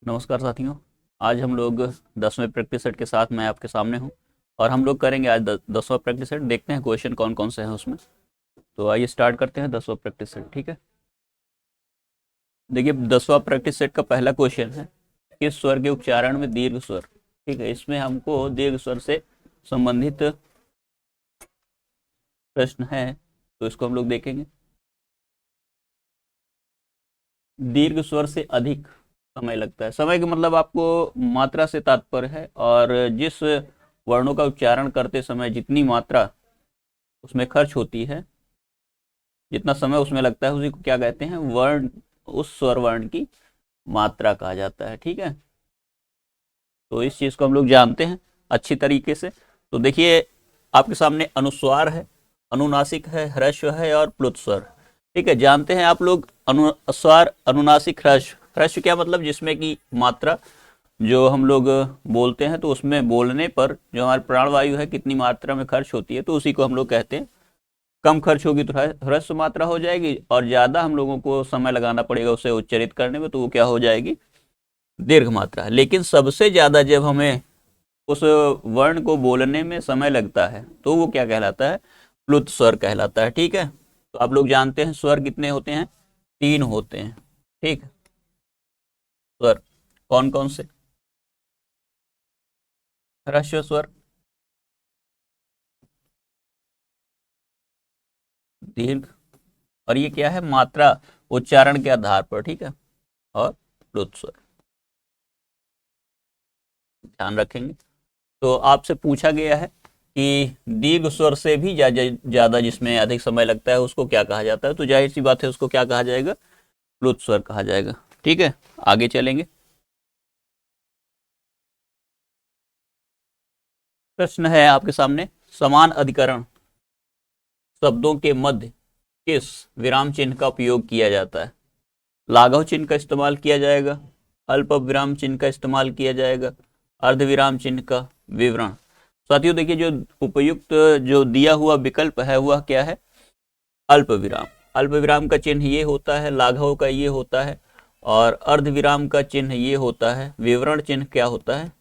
नमस्कार साथियों। आज हम लोग 10वें प्रैक्टिस सेट के साथ मैं आपके सामने हूं और हम लोग करेंगे आज 10वां प्रैक्टिस सेट। देखते हैं क्वेश्चन कौन कौन से हैं उसमें। तो आइए स्टार्ट करते हैं 10वां प्रैक्टिस सेट। ठीक है, देखिए 10वां प्रैक्टिस सेट का पहला क्वेश्चन है किस स्वर के उच्चारण में दीर्घ स्वर। ठीक है, इसमें हमको दीर्घ स्वर से संबंधित प्रश्न है, तो इसको हम लोग देखेंगे। दीर्घ स्वर से अधिक समय लगता है। समय का मतलब आपको मात्रा से तात्पर्य है, और जिस वर्णों का उच्चारण करते समय जितनी मात्रा उसमें खर्च होती है, जितना समय उसमें लगता है, उसी को क्या कहते हैं? वर्ण। उस स्वर वर्ण की मात्रा कहा जाता है। ठीक है, तो इस चीज को हम लोग जानते हैं अच्छी तरीके से। तो देखिए आपके सामने अनुस्वार है, अनुनासिक है, ह्रस्व है और प्लुत स्वर। ठीक है, जानते हैं आप लोग अनुस्वार, अनुनासिक, ह्रस्व। ह्रस्व क्या मतलब? जिसमें की मात्रा जो हम लोग बोलते हैं तो उसमें बोलने पर जो हमारी प्राणवायु है कितनी मात्रा में खर्च होती है, तो उसी को हम लोग कहते हैं। कम खर्च होगी तो ह्रस्व मात्रा हो जाएगी, और ज्यादा हम लोगों को समय लगाना पड़ेगा उसे उच्चारित करने में, तो वो क्या हो जाएगी? दीर्घ मात्रा। लेकिन सबसे ज्यादा जब हमें उस वर्ण को बोलने में समय लगता है तो वो क्या कहलाता है? प्लुत स्वर कहलाता है। ठीक है, तो आप लोग जानते हैं स्वर कितने होते हैं? 3 होते हैं। ठीक, स्वर कौन कौन से? ह्रस्व स्वर, दीर्घ, और ये क्या है? मात्रा उच्चारण के आधार पर। ठीक है, और प्लुत स्वर ध्यान रखेंगे। तो आपसे पूछा गया है कि दीर्घ स्वर से भी ज्यादा जिसमें अधिक समय लगता है उसको क्या कहा जाता है, तो जाहिर सी बात है उसको क्या कहा जाएगा? प्लुत स्वर कहा जाएगा। ठीक है, आगे चलेंगे। प्रश्न है आपके सामने, समान अधिकरण शब्दों के मध्य किस विराम चिन्ह का उपयोग किया जाता है? लाघव चिन्ह का इस्तेमाल किया जाएगा, अल्प विराम चिन्ह का इस्तेमाल किया जाएगा, अर्ध विराम चिन्ह का? विवरण। साथियों देखिए, जो उपयुक्त जो दिया हुआ विकल्प है वह क्या है? अल्प विराम। अल्प विराम का चिन्ह ये होता है, लाघव का ये होता है, और अर्ध विराम का चिन्ह ये होता है। विवरण चिन्ह क्या होता है?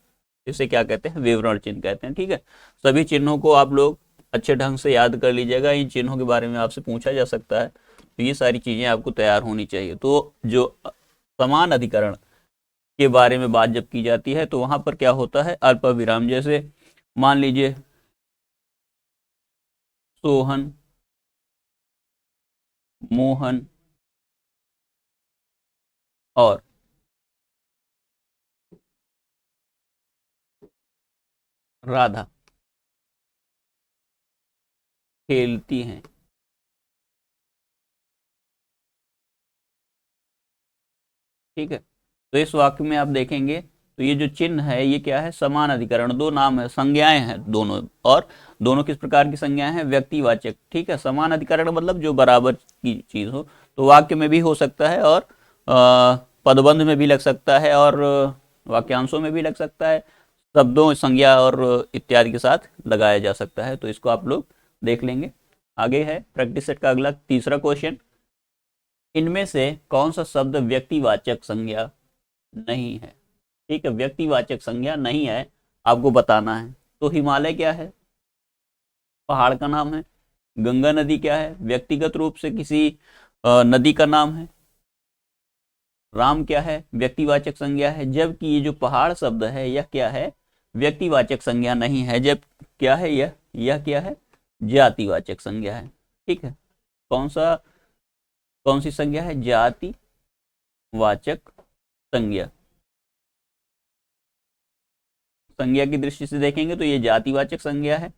इसे क्या कहते हैं? विवरण चिन्ह कहते हैं। ठीक है, सभी चिन्हों को आप लोग अच्छे ढंग से याद कर लीजिएगा। इन चिन्हों के बारे में आपसे पूछा जा सकता है, तो ये सारी चीजें आपको तैयार होनी चाहिए। तो जो समान अधिकरण के बारे में बात जब की जाती है तो वहां पर क्या होता है? अल्प विराम। जैसे मान लीजिए सोहन, मोहन और राधा खेलती हैं। ठीक है, तो इस वाक्य में आप देखेंगे तो ये जो चिन्ह है ये क्या है? समान अधिकरण। दो नाम है, संज्ञाएं हैं दोनों, और दोनों किस प्रकार की संज्ञाएं हैं? व्यक्तिवाचक। ठीक है, समान अधिकरण मतलब जो बराबर की चीज हो, तो वाक्य में भी हो सकता है, और पदबंध में भी लग सकता है, और वाक्यांशों में भी लग सकता है। शब्दों, संज्ञा और इत्यादि के साथ लगाया जा सकता है। तो इसको आप लोग देख लेंगे। आगे है प्रैक्टिस सेट का अगला तीसरा क्वेश्चन, इनमें से कौन सा शब्द व्यक्तिवाचक संज्ञा नहीं है? ठीक है, व्यक्तिवाचक संज्ञा नहीं है, आपको बताना है। तो हिमालय क्या है? पहाड़ का नाम है। गंगा नदी क्या है? व्यक्तिगत रूप से किसी नदी का नाम है। राम क्या है? व्यक्तिवाचक संज्ञा है। जबकि ये जो पहाड़ शब्द है यह क्या है? व्यक्तिवाचक संज्ञा नहीं है। जब क्या है यह क्या है? जातिवाचक संज्ञा है। ठीक है, कौन सा, कौन सी संज्ञा है? जातिवाचक संज्ञा। संज्ञा की दृष्टि से देखेंगे तो ये जातिवाचक संज्ञा है।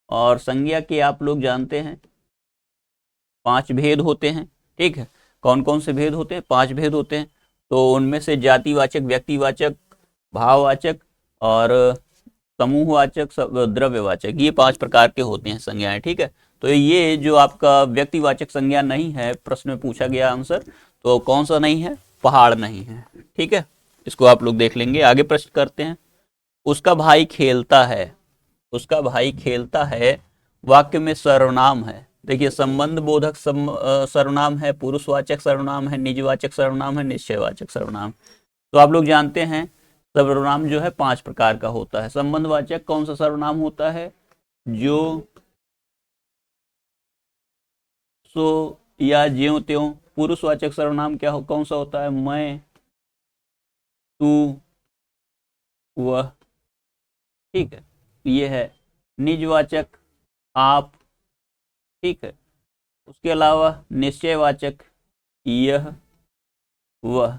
और संज्ञा के आप लोग जानते हैं 5 भेद होते हैं। ठीक है, कौन कौन से भेद होते हैं? 5 भेद होते हैं। तो उनमें से जातिवाचक, व्यक्तिवाचक, भाववाचक और समूहवाचक, द्रव्यवाचक, ये 5 प्रकार के होते हैं संज्ञाएं। ठीक है, तो ये जो आपका व्यक्तिवाचक संज्ञा नहीं है, प्रश्न में पूछा गया आंसर, तो कौन सा नहीं है? पहाड़ नहीं है। ठीक है, इसको आप लोग देख लेंगे। आगे प्रश्न करते हैं, उसका भाई खेलता है। उसका भाई खेलता है वाक्य में सर्वनाम है। देखिए, संबंध बोधक सर्वनाम है, पुरुषवाचक सर्वनाम है, निजवाचक सर्वनाम है, निश्चयवाचक सर्वनाम। तो आप लोग जानते हैं सर्वनाम जो है 5 प्रकार का होता है। संबंधवाचक कौन सा सर्वनाम होता है? जो, सो या ज्यों त्यों। पुरुषवाचक सर्वनाम क्या कौन सा होता है? मैं, तू, वह। ठीक है, ये है। निजवाचक आप। ठीक है, उसके अलावा निश्चयवाचक यह, वह,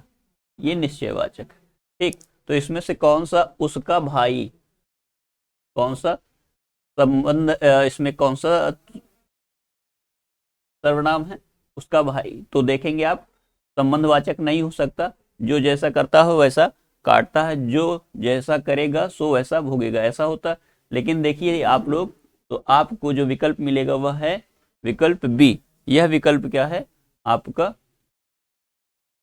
ये निश्चयवाचक। ठीक, तो इसमें से कौन सा उसका भाई, कौन सा संबंध, इसमें कौन सा सर्वनाम है? उसका भाई। तो देखेंगे आप, संबंधवाचक नहीं हो सकता। जो जैसा करता हो वैसा काटता है, जो जैसा करेगा सो वैसा भोगेगा, ऐसा होता। लेकिन देखिए आप लोग, तो आपको जो विकल्प मिलेगा वह है विकल्प बी। यह विकल्प क्या है? आपका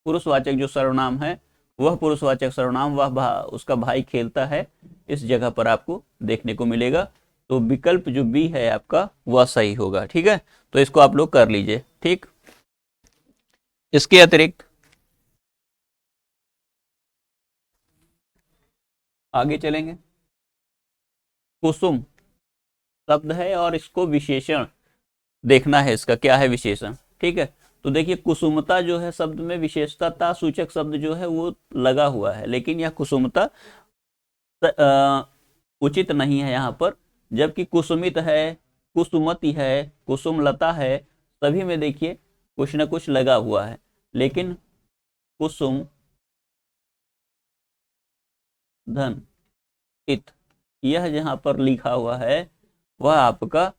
पुरुषवाचक जो सर्वनाम है, वह पुरुषवाचक सर्वनाम वह उसका भाई खेलता है, इस जगह पर आपको देखने को मिलेगा। तो विकल्प जो बी है आपका वह सही होगा। ठीक है, तो इसको आप लोग कर लीजिए। ठीक, इसके अतिरिक्त आगे चलेंगे। कुसुम शब्द है और इसको विशेषण देखना है, इसका क्या है विशेषण। ठीक है, तो देखिए कुसुमता जो है शब्द में विशेषता सूचक शब्द जो है वो लगा हुआ है, लेकिन यह कुसुमता उचित नहीं है यहाँ पर। जबकि कुसुमित है, कुसुमती है, कुसुमलता है, सभी में देखिए कुछ ना कुछ लगा हुआ है। लेकिन कुसुम धन इत, यह जहां पर लिखा हुआ है वह आपका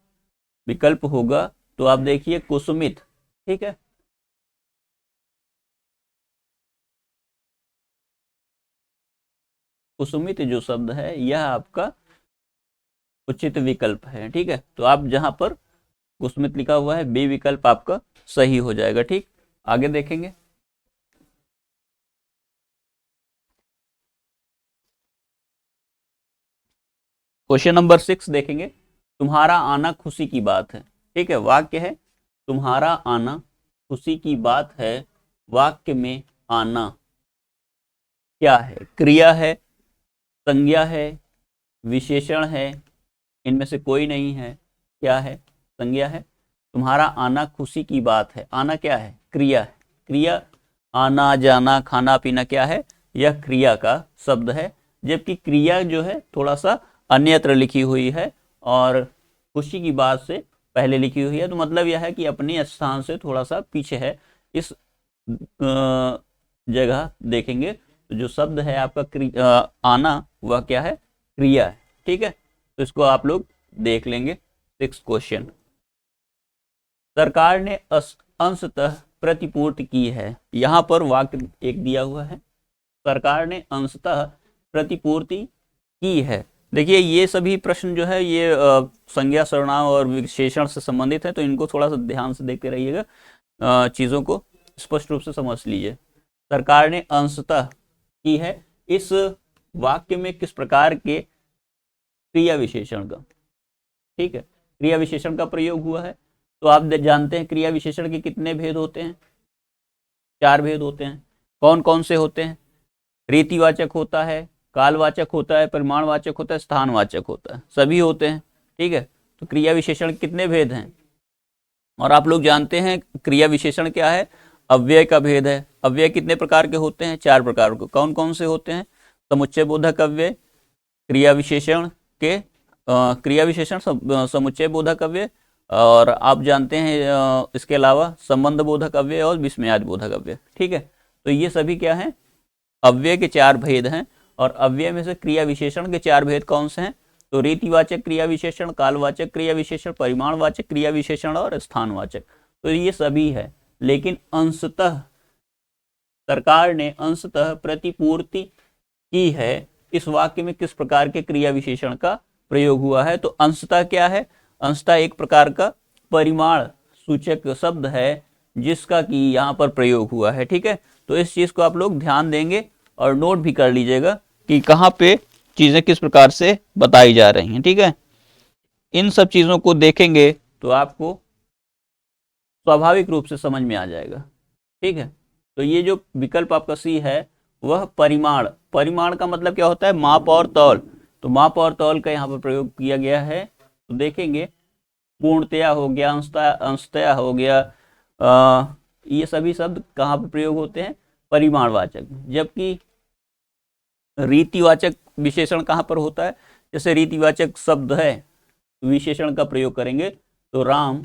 विकल्प होगा। तो आप देखिए कुसुमित। ठीक है, कुसुमित जो शब्द है यह आपका उचित विकल्प है। ठीक है, तो आप जहां पर कुसुमित लिखा हुआ है बी विकल्प आपका सही हो जाएगा। ठीक, आगे देखेंगे। क्वेश्चन नंबर 6 देखेंगे। तुम्हारा आना खुशी की बात है। ठीक है, वाक्य है तुम्हारा आना खुशी की बात है। वाक्य में आना क्या है? क्रिया है, संज्ञा है, विशेषण है, इनमें से कोई नहीं है। क्या है? संज्ञा है। तुम्हारा आना खुशी की बात है, आना क्या है? क्रिया है। क्रिया, आना जाना खाना पीना क्या है? यह क्रिया का शब्द है। जबकि क्रिया जो है थोड़ा सा अन्यत्र लिखी हुई है और खुशी की बात से पहले लिखी हुई है। तो मतलब यह है कि अपने स्थान से थोड़ा सा पीछे है। इस जगह देखेंगे तो जो शब्द है आपका आना वह क्या है? क्रिया है। ठीक है, तो इसको आप लोग देख लेंगे। 6 क्वेश्चन। सरकार ने अंशतः प्रतिपूर्ति की है। यहां पर वाक्य एक दिया हुआ है, सरकार ने अंशतः प्रतिपूर्ति की है। देखिए ये सभी प्रश्न जो है ये संज्ञा सर्वनाम और विशेषण से संबंधित है, तो इनको थोड़ा सा ध्यान से देखते रहिएगा, चीजों को स्पष्ट रूप से समझ लीजिए। सरकार ने अंशतः की है, इस वाक्य में किस प्रकार के क्रिया विशेषण का, ठीक है, क्रिया विशेषण का प्रयोग हुआ है। तो आप जानते हैं क्रिया विशेषण के कितने भेद होते हैं? 4 भेद होते हैं। कौन कौन से होते हैं? रीतिवाचक होता है, कालवाचक होता है, परिमाणवाचक होता है, स्थानवाचक होता है, सभी होते हैं। ठीक है, तो क्रिया विशेषण कितने भेद हैं? और आप लोग जानते हैं क्रिया विशेषण क्या है? अव्यय का भेद है। अव्यय कितने प्रकार के होते हैं? 4 प्रकार के। कौन कौन से होते हैं? समुच्चय बोधक अव्यय, क्रिया विशेषण के क्रिया विशेषण समुच्चय बोधक अव्यय, और आप जानते हैं इसके अलावा संबंध बोधक अव्यय और विस्मयादि बोधक अव्यय। ठीक है, तो ये सभी क्या हैं? अव्यय के 4 भेद हैं। और अव्यय में से क्रिया विशेषण के 4 भेद कौन से हैं? तो रीतिवाचक क्रिया विशेषण, कालवाचक क्रिया विशेषण, परिमाणवाचक क्रिया विशेषण और स्थानवाचक। तो ये सभी है। लेकिन अंशतः, सरकार ने अंशतः प्रतिपूर्ति की है, इस वाक्य में किस प्रकार के क्रिया विशेषण का प्रयोग हुआ है? तो अंशतः क्या है? अंशतः एक प्रकार का परिमाण सूचक शब्द है जिसका कि यहाँ पर प्रयोग हुआ है। ठीक है, तो इस चीज को आप लोग ध्यान देंगे और नोट भी कर लीजिएगा कि कहाँ पे चीजें किस प्रकार से बताई जा रही हैं। ठीक है, इन सब चीजों को देखेंगे तो आपको स्वाभाविक रूप से समझ में आ जाएगा। ठीक है, तो ये जो विकल्प आपका सी है वह परिमाण, परिमाण का मतलब क्या होता है, माप और तौल। तो माप और तौल का यहाँ पर प्रयोग किया गया है। तो देखेंगे पूर्णतया हो गया, अंशतया हो गया, ये सभी शब्द कहाँ पर प्रयोग होते हैं, परिमाणवाचक। जबकि रीतिवाचक विशेषण कहाँ पर होता है, जैसे रीतिवाचक शब्द है विशेषण का प्रयोग करेंगे तो राम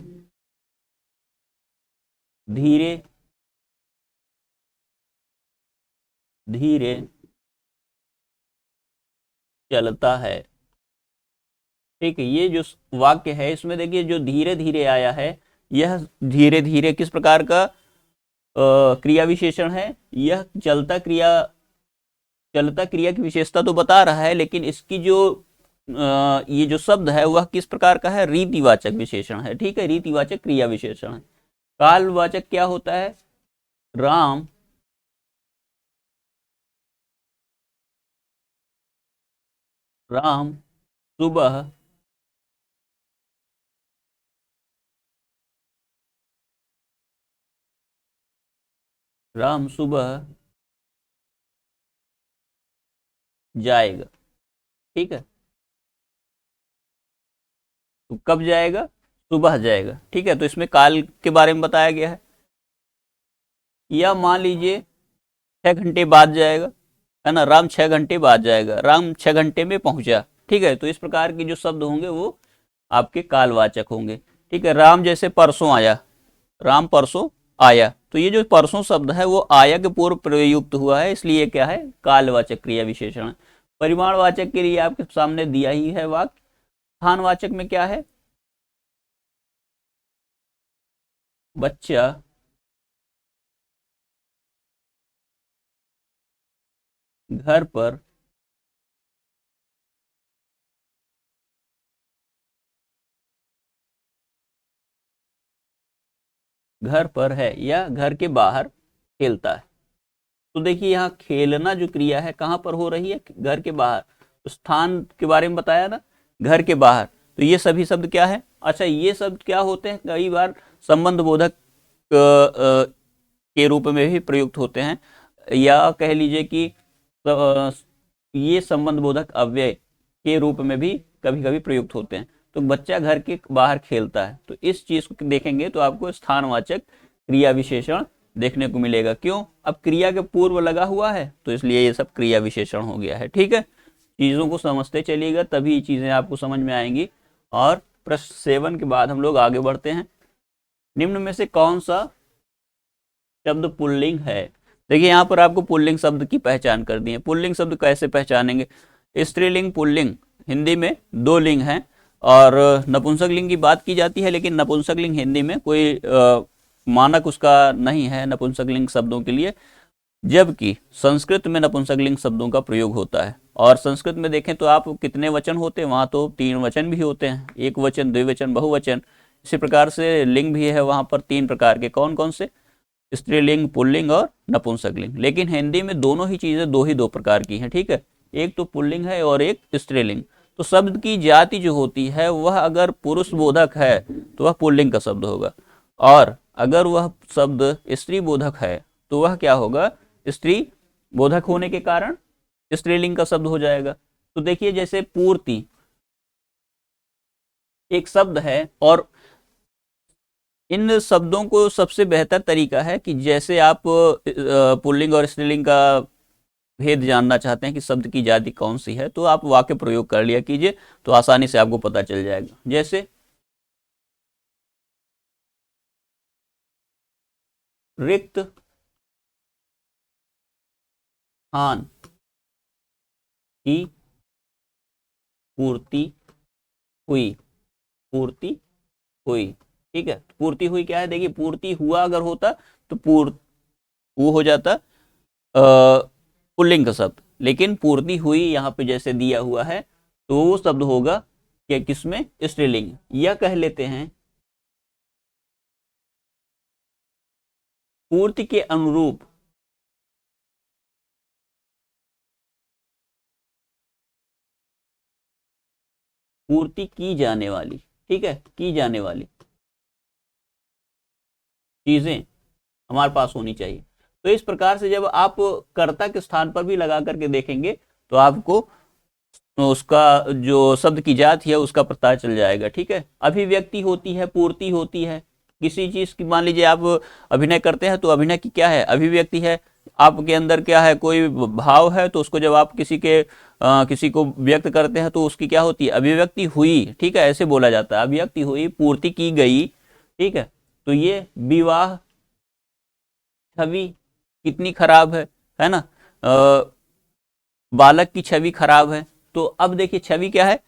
धीरे धीरे चलता है। ठीक है, ये जो वाक्य है इसमें देखिए जो धीरे धीरे आया है, यह धीरे धीरे किस प्रकार का क्रिया विशेषण है, यह चलता क्रिया की विशेषता तो बता रहा है, लेकिन इसकी जो ये जो शब्द है वह किस प्रकार का है, रीतिवाचक विशेषण है। ठीक है, रीतिवाचक क्रिया विशेषण है। कालवाचक क्या होता है, राम राम सुबह राम सुबह जाएगा। ठीक है, तो कब जाएगा, सुबह जाएगा। ठीक है, तो इसमें काल के बारे में बताया गया है। या मान लीजिए 6 घंटे बाद जाएगा, है ना, राम 6 घंटे बाद जाएगा, राम 6 घंटे में पहुंचा। ठीक है, तो इस प्रकार के जो शब्द होंगे वो आपके कालवाचक होंगे। ठीक है, राम जैसे परसों आया, राम परसों आया, तो ये जो परसों शब्द है वो आया के पूर्व प्रयुक्त हुआ है, इसलिए क्या है, कालवाचक क्रिया विशेषण। परिमाणवाचक के लिए आपके सामने दिया ही है वाक्य। स्थानवाचक में क्या है, बच्चा घर पर है या घर के बाहर खेलता है। तो देखिए यहाँ खेलना जो क्रिया है कहाँ पर हो रही है, घर के बाहर। तो स्थान के बारे में बताया ना, घर के बाहर। तो ये सभी शब्द क्या है, अच्छा ये शब्द क्या होते हैं, कई बार संबंध बोधक के रूप में भी प्रयुक्त होते हैं, या कह लीजिए कि ये संबंध बोधक अव्यय के रूप में भी कभी कभी प्रयुक्त होते हैं। तो बच्चा घर के बाहर खेलता है, तो इस चीज को देखेंगे तो आपको स्थानवाचक क्रिया विशेषण देखने को मिलेगा। क्यों, अब क्रिया के पूर्व लगा हुआ है तो इसलिए ये सब क्रिया विशेषण हो गया है। ठीक है, चीजों को समझते चलिएगा तभी चीजें आपको समझ में आएंगी। और प्रश्न 7 के बाद हम लोग आगे बढ़ते हैं। निम्न में से कौन सा शब्द पुल्लिंग है। देखिए यहाँ पर आपको पुल्लिंग शब्द की पहचान कर दी है। पुल्लिंग शब्द कैसे पहचानेंगे, स्त्रीलिंग पुल्लिंग हिंदी में 2 लिंग हैं, और नपुंसक लिंग की बात की जाती है, लेकिन नपुंसक लिंग हिंदी में कोई मानक उसका नहीं है नपुंसक लिंग शब्दों के लिए। जबकि संस्कृत में नपुंसक लिंग शब्दों का प्रयोग होता है, और संस्कृत में देखें तो आप कितने वचन होते हैं, वहाँ तो 3 वचन भी होते हैं, एक वचन, द्विवचन, बहुवचन। इसी प्रकार से लिंग भी है वहाँ पर 3 प्रकार के, कौन कौन से, स्त्रीलिंग, पुल्लिंग और नपुंसक लिंग। लेकिन हिंदी में दोनों ही चीजें 2 प्रकार की हैं। ठीक है, एक तो पुल्लिंग है और एक स्त्रीलिंग। तो शब्द की जाति जो होती है वह अगर पुरुष बोधक है तो वह पुल्लिंग का शब्द होगा, और अगर वह शब्द स्त्री बोधक है तो वह क्या होगा, स्त्री बोधक होने के कारण स्त्रीलिंग का शब्द हो जाएगा। तो देखिए जैसे पूर्ति एक शब्द है, और इन शब्दों को सबसे बेहतर तरीका है कि जैसे आप पुल्लिंग और स्त्रीलिंग का भेद जानना चाहते हैं कि शब्द की जाति कौन सी है, तो आप वाक्य प्रयोग कर लिया कीजिए, तो आसानी से आपको पता चल जाएगा। जैसे रिक्त स्थान की पूर्ति हुई, पूर्ति हुई। ठीक है, पूर्ति हुई क्या है, देखिए पूर्ति हुआ अगर होता तो वो हो जाता पुल्लिंग का शब्द, लेकिन पूर्ति हुई यहाँ पे जैसे दिया हुआ है तो वो शब्द होगा कि किसमें, स्त्रीलिंग। या कह लेते हैं पूर्ति के अनुरूप पूर्ति की जाने वाली, ठीक है, की जाने वाली चीजें हमारे पास होनी चाहिए। तो इस प्रकार से जब आप कर्ता के स्थान पर भी लगा करके देखेंगे तो आपको उसका जो शब्द की जाति है उसका पता चल जाएगा। ठीक है, अभिव्यक्ति होती है, पूर्ति होती है किसी चीज की। मान लीजिए आप अभिनय करते हैं तो अभिनय की क्या है, अभिव्यक्ति है। आपके अंदर क्या है, कोई भाव है तो उसको जब आप किसी को व्यक्त करते हैं तो उसकी क्या होती है, अभिव्यक्ति हुई। ठीक है, ऐसे बोला जाता है, अभिव्यक्ति हुई, पूर्ति की गई। ठीक है, तो ये विवाह छवि कितनी खराब है ना। बालक की छवि खराब है। तो अब देखिए छवि क्या है,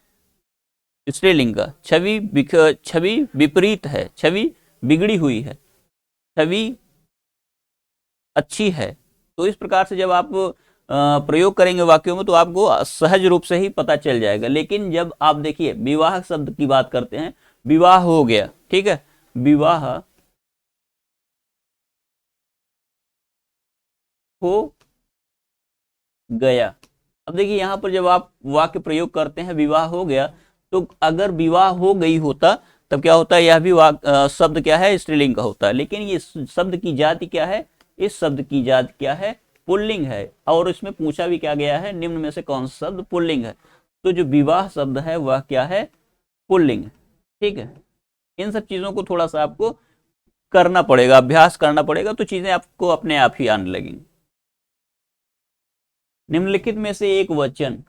स्त्रीलिंग का, छवि विपरीत है, छवि बिगड़ी हुई है, छवि अच्छी है। तो इस प्रकार से जब आप प्रयोग करेंगे वाक्यों में तो आपको सहज रूप से ही पता चल जाएगा। लेकिन जब आप देखिए विवाह शब्द की बात करते हैं, विवाह हो गया, ठीक है, विवाह हो गया। अब देखिए यहां पर जब आप वाक्य प्रयोग करते हैं विवाह हो गया, तो अगर विवाह हो गई होता तब क्या होता है, यह भी शब्द क्या है, स्त्रीलिंग का होता है। लेकिन ये शब्द की जाति क्या है, इस शब्द की जाति क्या है, पुल्लिंग है। और इसमें पूछा भी क्या गया है, निम्न में से कौन सा शब्द पुल्लिंग है। तो जो विवाह शब्द है वह क्या है, पुल्लिंग है। ठीक है, इन सब चीजों को थोड़ा सा आपको करना पड़ेगा, अभ्यास करना पड़ेगा, तो चीजें आपको अपने आप ही आने लगेंगी। निम्नलिखित में से एक वचन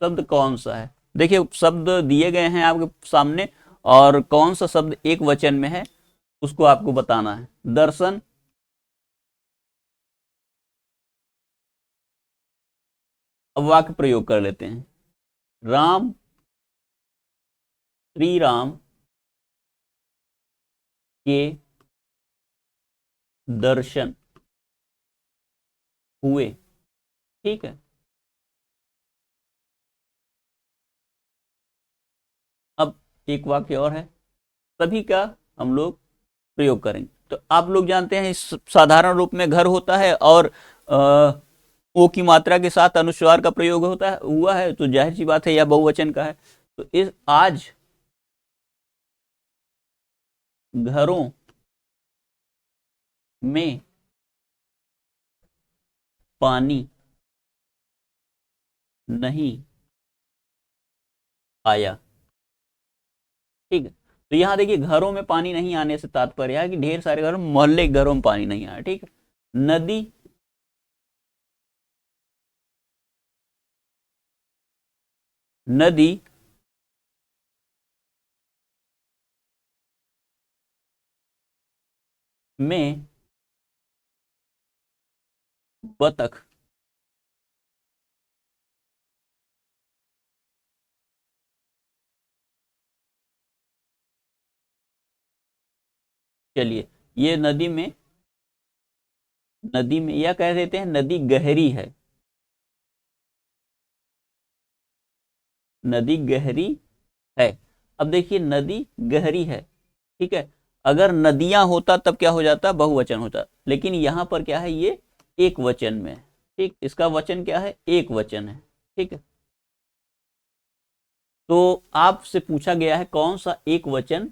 शब्द कौन सा है। देखिए शब्द दिए गए हैं आपके सामने, और कौन सा शब्द एक वचन में है उसको आपको बताना है। दर्शन, अब वाक्य प्रयोग कर लेते हैं। राम, श्री राम के दर्शन हुए। ठीक है, अब एक वाक्य और है, सभी का हम लोग प्रयोग करेंगे। तो आप लोग जानते हैं इस साधारण रूप में घर होता है और ओ की मात्रा के साथ अनुस्वार का प्रयोग होता है, हुआ है, तो जाहिर सी बात है यह बहुवचन का है। तो इस आज घरों में पानी नहीं आया। ठीक है, तो यहां देखिए घरों में पानी नहीं आने से तात्पर्य है कि ढेर सारे घरों, मोहल्ले के घरों में पानी नहीं आया। ठीक है, नदी नदी में बतख चलिए ये नदी में यह कह देते हैं नदी गहरी है, नदी गहरी है। अब देखिए नदी गहरी है, ठीक है, अगर नदियां होता तब क्या हो जाता, बहुवचन होता। लेकिन यहां पर क्या है, ये एक वचन में है। ठीक, इसका वचन क्या है, एक वचन है। ठीक है, तो आपसे पूछा गया है कौन सा एक वचन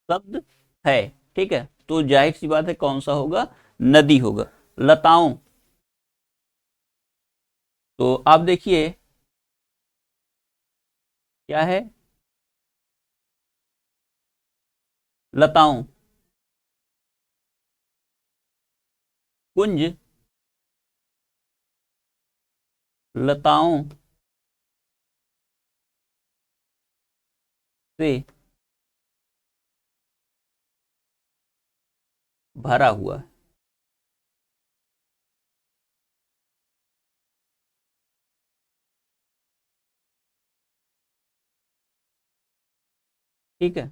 शब्द है। ठीक है, तो जाहिर सी बात है कौन सा होगा, नदी होगा। लताओं, तो आप देखिए क्या है, लताओं, कुंज लताओं से भरा हुआ है। ठीक है,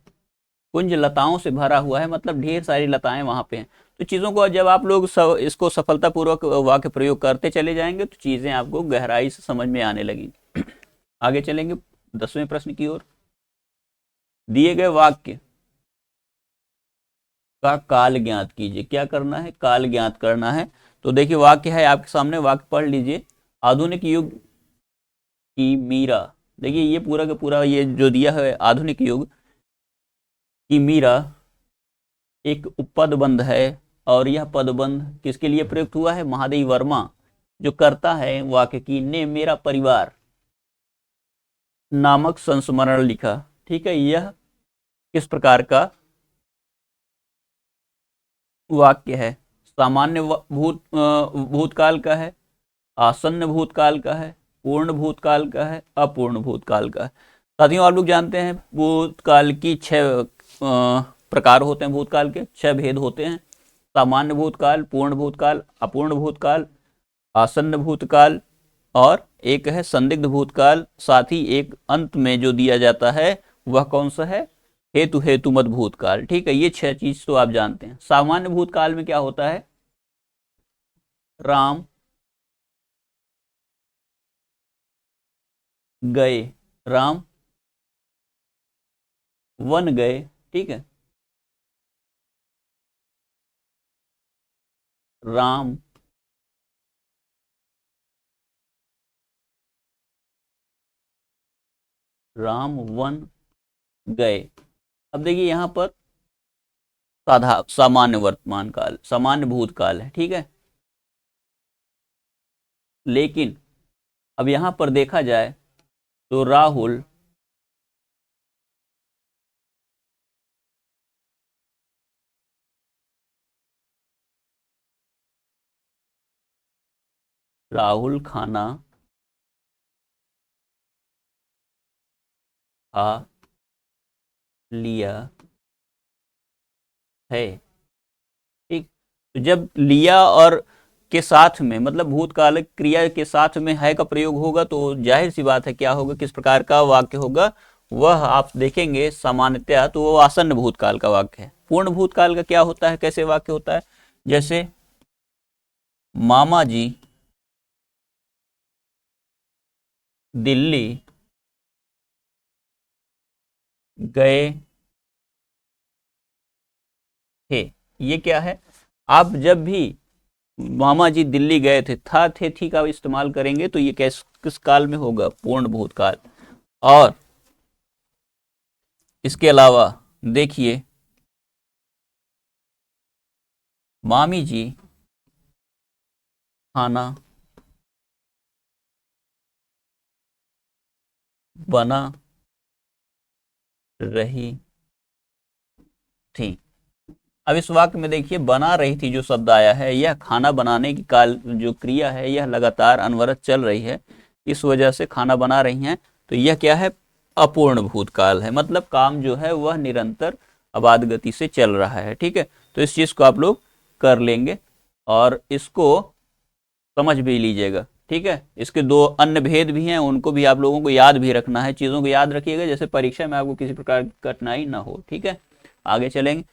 कुंज लताओं से भरा हुआ है, मतलब ढेर सारी लताएं वहां पे हैं। तो चीजों को जब आप लोग इसको सफलतापूर्वक वाक्य प्रयोग करते चले जाएंगे तो चीजें आपको गहराई से समझ में आने लगेंगी। आगे चलेंगे 10वें प्रश्न की ओर। दिए गए वाक्य का काल ज्ञात कीजिए। क्या करना है, काल ज्ञात करना है। तो देखिए वाक्य है आपके सामने, वाक्य पढ़ लीजिए। आधुनिक युग की मीरा, देखिए ये पूरा का पूरा ये जो दिया है, आधुनिक युग की मीरा एक उपपद बंध है और यह पदबंध किसके लिए प्रयुक्त हुआ है? महादेवी वर्मा जो करता है वाक्य की ने मेरा परिवार नामक संस्मरण लिखा। ठीक है, यह किस प्रकार का वाक्य है? सामान्य भूतकाल का है, आसन्न भूतकाल का है, पूर्ण भूतकाल का है, अपूर्ण भूतकाल का है। साथियों, आप लोग जानते हैं भूतकाल की 6 प्रकार होते हैं, भूतकाल के 6 भेद होते हैं। सामान्य भूतकाल, पूर्ण भूतकाल, अपूर्ण भूतकाल, आसन्न भूतकाल और एक है संदिग्ध भूतकाल। साथ ही एक अंत में जो दिया जाता है वह कौन सा है? हेतु हेतुमत भूतकाल। ठीक है, ये 6 चीज तो आप जानते हैं। सामान्य भूतकाल में क्या होता है? राम गए, राम वन गए। ठीक है, राम वन गए। अब देखिए यहां पर सामान्य वर्तमान काल, सामान्य भूतकाल है। ठीक है, लेकिन अब यहां पर देखा जाए तो राहुल खाना खा लिया है। ठीक, तो जब लिया और के साथ में मतलब भूतकाल क्रिया के साथ में है का प्रयोग होगा तो जाहिर सी बात है क्या होगा, किस प्रकार का वाक्य होगा वह आप देखेंगे सामान्यतः तो वो आसन्न भूतकाल का वाक्य है। पूर्ण भूतकाल का क्या होता है, कैसे वाक्य होता है? जैसे मामा जी दिल्ली गए थे। ये क्या है? आप जब भी मामा जी दिल्ली गए थे, था थे थी का इस्तेमाल करेंगे तो ये किस काल में होगा? पूर्ण भूतकाल। और इसके अलावा देखिए मामी जी खाना बना रही थी। अब इस वाक्य में देखिए बना रही थी जो शब्द आया है, यह खाना बनाने की काल जो क्रिया है यह लगातार अनवरत चल रही है, इस वजह से खाना बना रही हैं। तो यह क्या है? अपूर्ण भूतकाल है, मतलब काम जो है वह निरंतर अबाध गति से चल रहा है। ठीक है, तो इस चीज को आप लोग कर लेंगे और इसको समझ भी लीजिएगा। ठीक है, इसके 2 अन्य भेद भी हैं, उनको भी आप लोगों को याद भी रखना है। चीजों को याद रखिएगा जैसे परीक्षा में आपको किसी प्रकार की कठिनाई ना हो। ठीक है, आगे चलेंगे।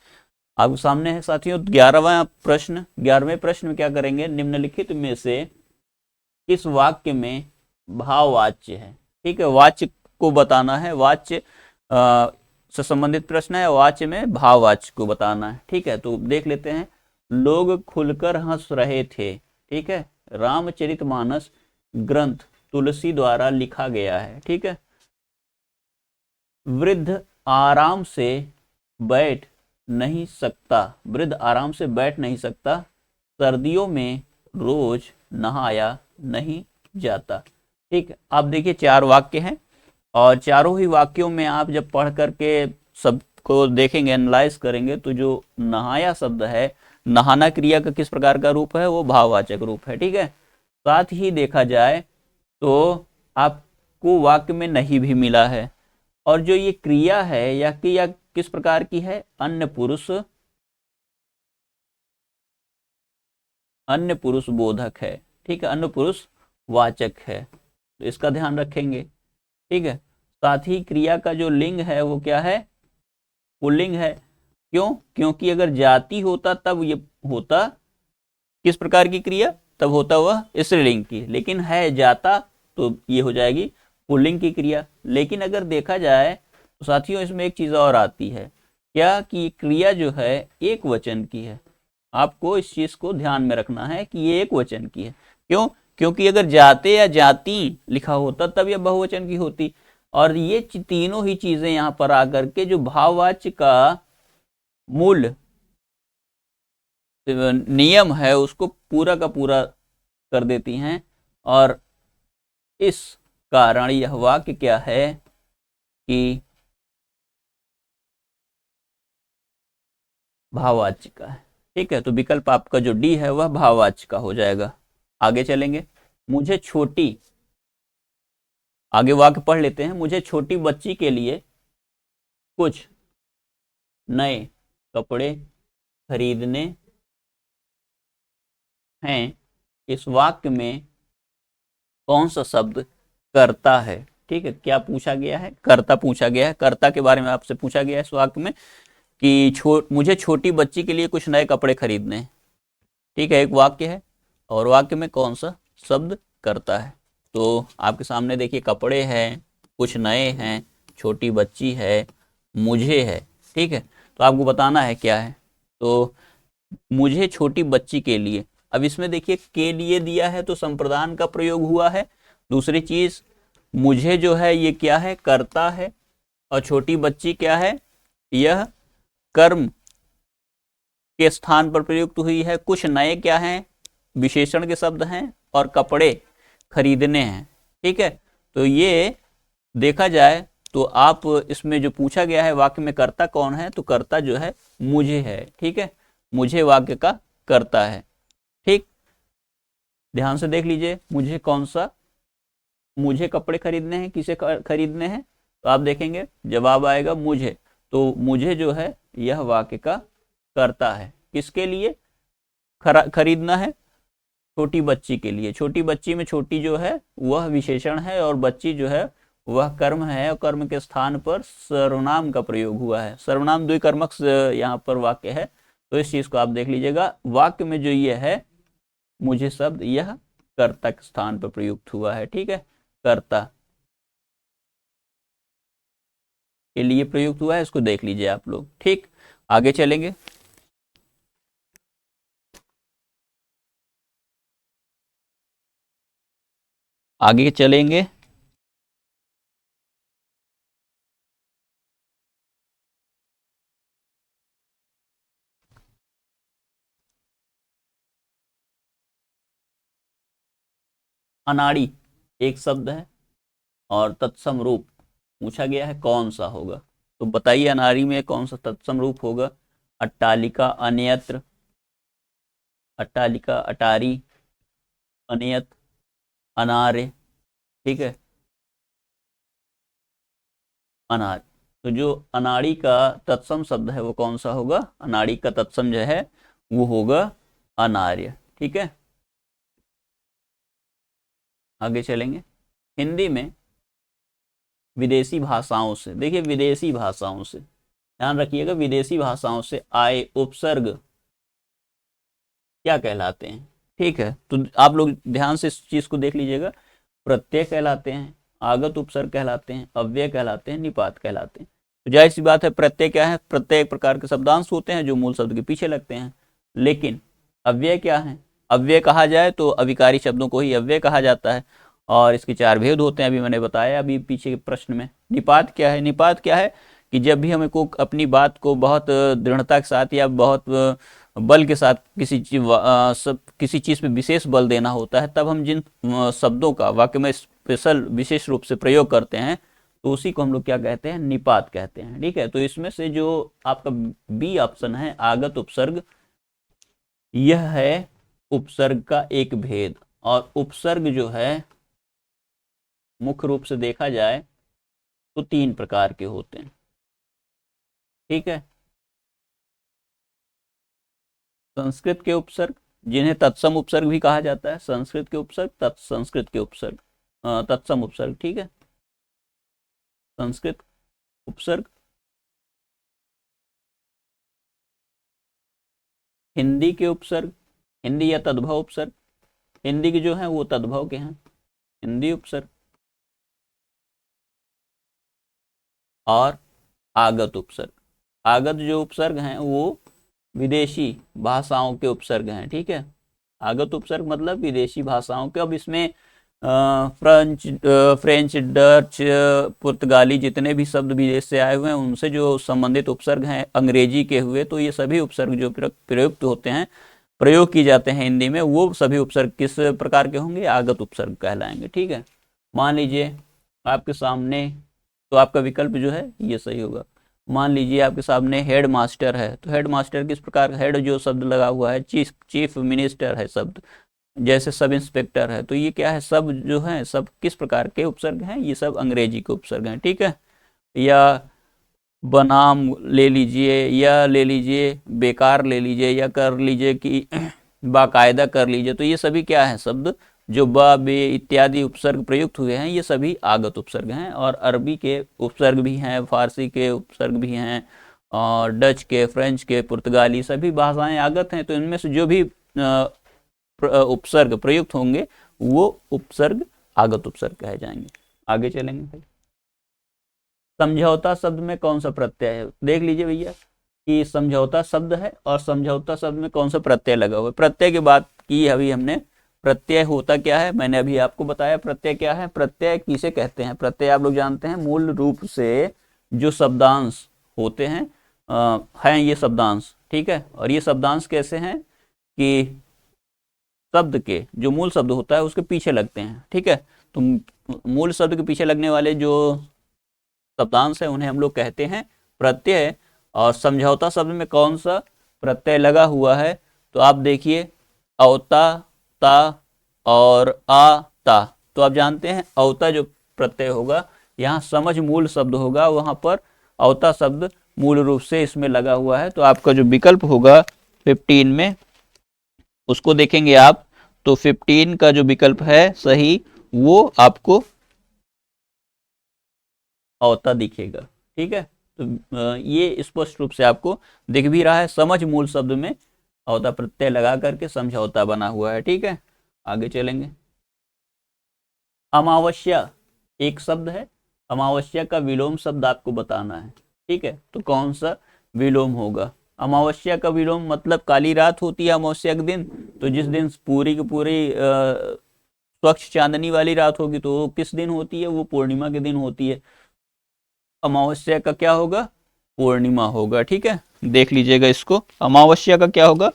आपके सामने है साथियों 11वां प्रश्न। 11वें प्रश्न में क्या करेंगे? निम्नलिखित में से किस वाक्य में भाववाच्य है? ठीक है, वाच्य को बताना है, वाच्य से संबंधित प्रश्न है, वाच्य में भाववाच्य को बताना है। ठीक है, तो देख लेते हैं। लोग खुलकर हंस रहे थे। ठीक है, रामचरितमानस ग्रंथ तुलसी द्वारा लिखा गया है। ठीक है, वृद्ध आराम से बैठ नहीं सकता, वृद्ध आराम से बैठ नहीं सकता, सर्दियों में रोज नहाया नहीं जाता। ठीक है, आप देखिए 4 वाक्य हैं और चारों ही वाक्यों में आप जब पढ़ करके सबको देखेंगे, एनालाइज करेंगे तो जो नहाया शब्द है, नहाना क्रिया का किस प्रकार का रूप है? वो भाववाचक रूप है। ठीक है, साथ ही देखा जाए तो आपको वाक्य में नहीं भी मिला है और जो ये क्रिया है या क्रिया किस प्रकार की है? अन्य पुरुष बोधक है। ठीक है, अन्य पुरुष वाचक है, तो इसका ध्यान रखेंगे। ठीक है, साथ ही क्रिया का जो लिंग है वो क्या है? पुल्लिंग है। क्यों? क्योंकि अगर जाति होता तब ये होता किस प्रकार की क्रिया? तब होता वह स्त्रीलिंग की, लेकिन है जाता तो ये हो जाएगी पुल्लिंग की क्रिया। लेकिन अगर देखा जाए तो साथियों इसमें एक चीज और आती है, क्या कि क्रिया जो है एक वचन की है। आपको इस चीज को ध्यान में रखना है कि ये एक वचन की है। क्यों? क्योंकि अगर जाते या जाती लिखा होता तब यह बहुवचन की होती। और ये तीनों ही चीजें यहाँ पर आकर के जो भाववाच्य का मूल नियम है उसको पूरा का पूरा कर देती हैं। और इस कारण यह वाक्य क्या है कि भाववाच्य का है। ठीक है, तो विकल्प आपका जो डी है वह भाववाच्य का हो जाएगा। आगे चलेंगे। मुझे छोटी, आगे वाक्य पढ़ लेते हैं। मुझे छोटी बच्ची के लिए कुछ नए कपड़े खरीदने हैं। इस वाक्य में कौन सा शब्द कर्ता है? ठीक है, क्या पूछा गया है? कर्ता पूछा गया है। कर्ता के बारे में आपसे पूछा गया है इस वाक्य में कि मुझे छोटी बच्ची के लिए कुछ नए कपड़े खरीदने हैं। ठीक है, एक वाक्य है और वाक्य में कौन सा शब्द कर्ता है? तो आपके सामने देखिए, कपड़े हैं, कुछ नए हैं, छोटी बच्ची है, मुझे है। ठीक है, तो आपको बताना है क्या है। तो मुझे छोटी बच्ची के लिए, अब इसमें देखिए के लिए दिया है तो संप्रदान का प्रयोग हुआ है। दूसरी चीज, मुझे जो है ये क्या है? कर्ता है। और छोटी बच्ची क्या है? यह कर्म के स्थान पर प्रयुक्त हुई है। कुछ नए क्या हैं? विशेषण के शब्द हैं। और कपड़े खरीदने हैं। ठीक है, तो ये देखा जाए तो आप इसमें जो पूछा गया है वाक्य में कर्ता कौन है, तो कर्ता जो है मुझे है। ठीक है, मुझे वाक्य का कर्ता है। ठीक, ध्यान से देख लीजिए, मुझे कौन सा, मुझे कपड़े खरीदने हैं, किसे खरीदने हैं? तो आप देखेंगे जवाब आएगा मुझे। तो मुझे जो है यह वाक्य का कर्ता है। किसके लिए खरीदना है? छोटी बच्ची के लिए। छोटी बच्ची में छोटी जो है वह विशेषण है और बच्ची जो है वह कर्म है। और कर्म के स्थान पर सर्वनाम का प्रयोग हुआ है। सर्वनाम द्विकर्मक यहाँ पर वाक्य है। तो इस चीज को आप देख लीजिएगा। वाक्य में जो ये है मुझे शब्द, यह कर्ता के स्थान पर प्रयुक्त हुआ है। ठीक है, कर्ता के लिए प्रयुक्त हुआ है, इसको देख लीजिए आप लोग। ठीक, आगे चलेंगे। आगे चलेंगे। अनाड़ी एक शब्द है और तत्सम रूप पूछा गया है, कौन सा होगा? तो बताइए अनाड़ी में कौन सा तत्सम रूप होगा? अट्टालिका, अन्यत्र, अट्टालिका, अटारी, अनियत, अनार्य। ठीक है, अनार्य। तो जो अनाड़ी का तत्सम शब्द है वो कौन सा होगा? अनाड़ी का तत्सम जो है वो होगा अनार्य। ठीक है, आगे चलेंगे। हिंदी में विदेशी भाषाओं से, देखिए विदेशी भाषाओं से, ध्यान रखिएगा, विदेशी भाषाओं से आए उपसर्ग क्या कहलाते हैं? ठीक है, तो आप लोग ध्यान से इस चीज को देख लीजिएगा। प्रत्यय कहलाते हैं, आगत उपसर्ग कहलाते हैं, अव्यय कहलाते हैं, निपात कहलाते हैं। तो जाहिर सी बात है, प्रत्यय क्या है? प्रत्यय एक प्रकार के शब्दांश होते हैं जो मूल शब्द के पीछे लगते हैं। लेकिन अव्यय क्या है? अव्यय कहा जाए तो अविकारी शब्दों को ही अव्यय कहा जाता है और इसके चार भेद होते हैं, अभी मैंने बताया अभी पीछे के प्रश्न में। निपात क्या है? निपात क्या है कि जब भी हमें को अपनी बात को बहुत दृढ़ता के साथ या बहुत बल के साथ किसी चीज पे विशेष बल देना होता है, तब हम जिन शब्दों का वाक्य में स्पेशल विशेष रूप से प्रयोग करते हैं तो उसी को हम लोग क्या कहते हैं? निपात कहते हैं। ठीक है, तो इसमें से जो आपका बी ऑप्शन है, आगत उपसर्ग, यह है उपसर्ग का एक भेद। और उपसर्ग जो है मुख्य रूप से देखा जाए तो तीन प्रकार के होते हैं। ठीक है, संस्कृत के उपसर्ग, जिन्हें तत्सम उपसर्ग भी कहा जाता है। संस्कृत के उपसर्ग, संस्कृत के उपसर्ग, तत्सम उपसर्ग। ठीक है, संस्कृत उपसर्ग, हिंदी के उपसर्ग, हिंदी या तद्भव उपसर्ग, हिंदी के जो है वो तद्भव के हैं, हिंदी उपसर्ग, और आगत उपसर्ग। आगत जो उपसर्ग हैं वो विदेशी भाषाओं के उपसर्ग हैं। ठीक है, आगत उपसर्ग मतलब विदेशी भाषाओं के। अब इसमें फ्रेंच, डच, पुर्तगाली, जितने भी शब्द विदेश से आए हुए हैं उनसे जो संबंधित उपसर्ग हैं अंग्रेजी के हुए, तो ये सभी उपसर्ग जो प्रयुक्त होते हैं प्रयोग किए जाते हैं हिंदी में, वो सभी उपसर्ग किस प्रकार के होंगे? आगत उपसर्ग कहलाएंगे। ठीक है, मान लीजिए आपके सामने, तो आपका विकल्प जो है ये सही होगा। मान लीजिए आपके सामने हेड मास्टर है, तो हेड मास्टर किस प्रकार, हेड जो शब्द लगा हुआ है, चीफ मिनिस्टर है शब्द, जैसे सब इंस्पेक्टर है, तो ये क्या है, सब जो है सब किस प्रकार के उपसर्ग हैं? ये सब अंग्रेजी के उपसर्ग हैं। ठीक है, या बनाम ले लीजिए, या ले लीजिए बेकार ले लीजिए, या कर लीजिए कि बाकायदा कर लीजिए, तो ये सभी क्या है शब्द जो ब बे इत्यादि उपसर्ग प्रयुक्त हुए हैं, ये सभी आगत उपसर्ग हैं। और अरबी के उपसर्ग भी हैं, फारसी के उपसर्ग भी हैं, और डच के, फ्रेंच के, पुर्तगाली, सभी भाषाएं आगत हैं। तो इनमें से जो भी उपसर्ग प्रयुक्त होंगे वो उपसर्ग आगत उपसर्ग कहे जाएंगे। आगे चलेंगे भाई। समझौता शब्द में कौन सा प्रत्यय है? देख लीजिए भैया कि समझौता शब्द है और समझौता शब्द में कौन सा प्रत्यय लगा हुआ है। प्रत्यय की बात की अभी हमने। प्रत्यय होता क्या है, मैंने अभी आपको बताया प्रत्यय क्या है। प्रत्यय किसे कहते हैं? प्रत्यय आप लोग जानते हैं, मूल रूप से जो शब्दांश होते हैं हैं ये शब्दांश। ठीक है, और ये शब्दांश कैसे हैं कि शब्द के जो मूल शब्द होता है उसके पीछे लगते हैं। ठीक है, तो मूल शब्द के पीछे लगने वाले जो शब्दांश है उन्हें हम लोग कहते हैं प्रत्यय। और समझौता शब्द में कौन सा प्रत्यय लगा हुआ है? तो आप देखिए अवता, ता और आ, ता। तो आप जानते हैं अवता जो प्रत्यय होगा, यहाँ समझ मूल शब्द होगा, वहां पर अवता शब्द मूल रूप से इसमें लगा हुआ है। तो आपका जो विकल्प होगा 15 में, उसको देखेंगे आप, तो 15 का जो विकल्प है सही, वो आपको अवता दिखेगा। ठीक है, तो ये स्पष्ट रूप से आपको दिख भी रहा है, समझ मूल शब्द में अवता प्रत्यय लगा करके समझौता बना हुआ है। ठीक है, आगे चलेंगे। अमावस्या एक शब्द है, अमावस्या का विलोम शब्द आपको बताना है। ठीक है, तो कौन सा विलोम होगा? अमावस्या का विलोम मतलब काली रात होती है अमावस्या के दिन, तो जिस दिन पूरी की पूरी स्वच्छ चांदनी वाली रात होगी, तो वो किस दिन होती है? वो पूर्णिमा के दिन होती है। अमावस्या का क्या होगा? पूर्णिमा होगा। ठीक है, देख लीजिएगा इसको, अमावस्या का क्या होगा?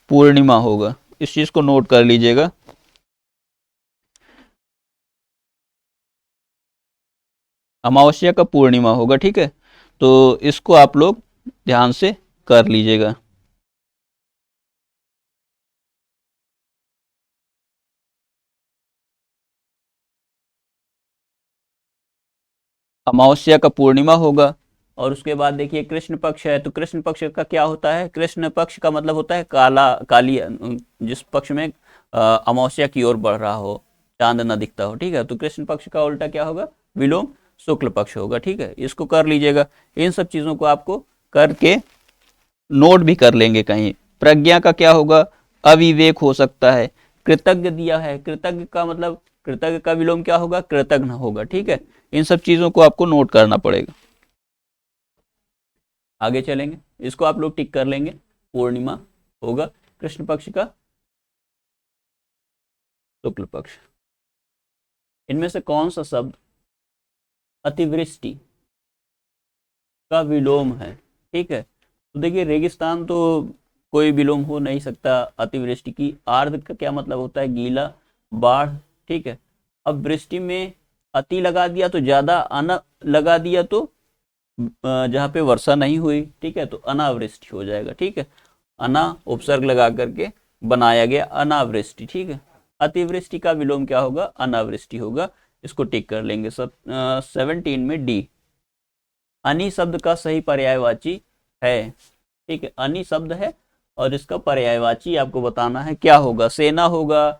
पूर्णिमा होगा। इस चीज को नोट कर लीजिएगा। अमावस्या का पूर्णिमा होगा। ठीक है, तो इसको आप लोग ध्यान से कर लीजिएगा। अमावस्या का पूर्णिमा होगा। और उसके बाद देखिए कृष्ण पक्ष है, तो कृष्ण पक्ष का क्या होता है? कृष्ण पक्ष का मतलब होता है काला, काली, जिस पक्ष में अमावस्या की ओर बढ़ रहा हो, चांद न दिखता हो। ठीक है, तो कृष्ण पक्ष का उल्टा क्या होगा? विलोम शुक्ल पक्ष होगा। ठीक है, इसको कर लीजिएगा। इन सब चीजों को आपको करके नोट भी कर लेंगे कहीं। प्रज्ञा का क्या होगा? अविवेक हो सकता है। कृतज्ञ दिया है, कृतज्ञ का मतलब, कृतज्ञ का विलोम क्या होगा? कृतज्ञ होगा। ठीक है, इन सब चीजों को आपको नोट करना पड़ेगा। आगे चलेंगे, इसको आप लोग टिक कर लेंगे। पूर्णिमा होगा कृष्ण पक्ष का, शुक्ल पक्ष। इनमें से कौन सा शब्द अतिवृष्टि का विलोम है? ठीक है, तो देखिए रेगिस्तान तो कोई विलोम हो नहीं सकता अतिवृष्टि की। आर्द्र का क्या मतलब होता है? गीला, बाढ़। ठीक है, अब वृष्टि में अति लगा दिया तो ज्यादा, अन लगा दिया तो जहाँ पे वर्षा नहीं हुई। ठीक है, तो अनावृष्टि हो जाएगा। ठीक है, अना उपसर्ग लगा करके बनाया गया अनावृष्टि। ठीक है, अतिवृष्टि का विलोम क्या होगा? अनावृष्टि होगा। इसको टिक कर लेंगे। 17 में डी, अनि शब्द का सही पर्यायवाची है। ठीक है, अनि शब्द है और इसका पर्यायवाची आपको बताना है क्या होगा? सेना होगा,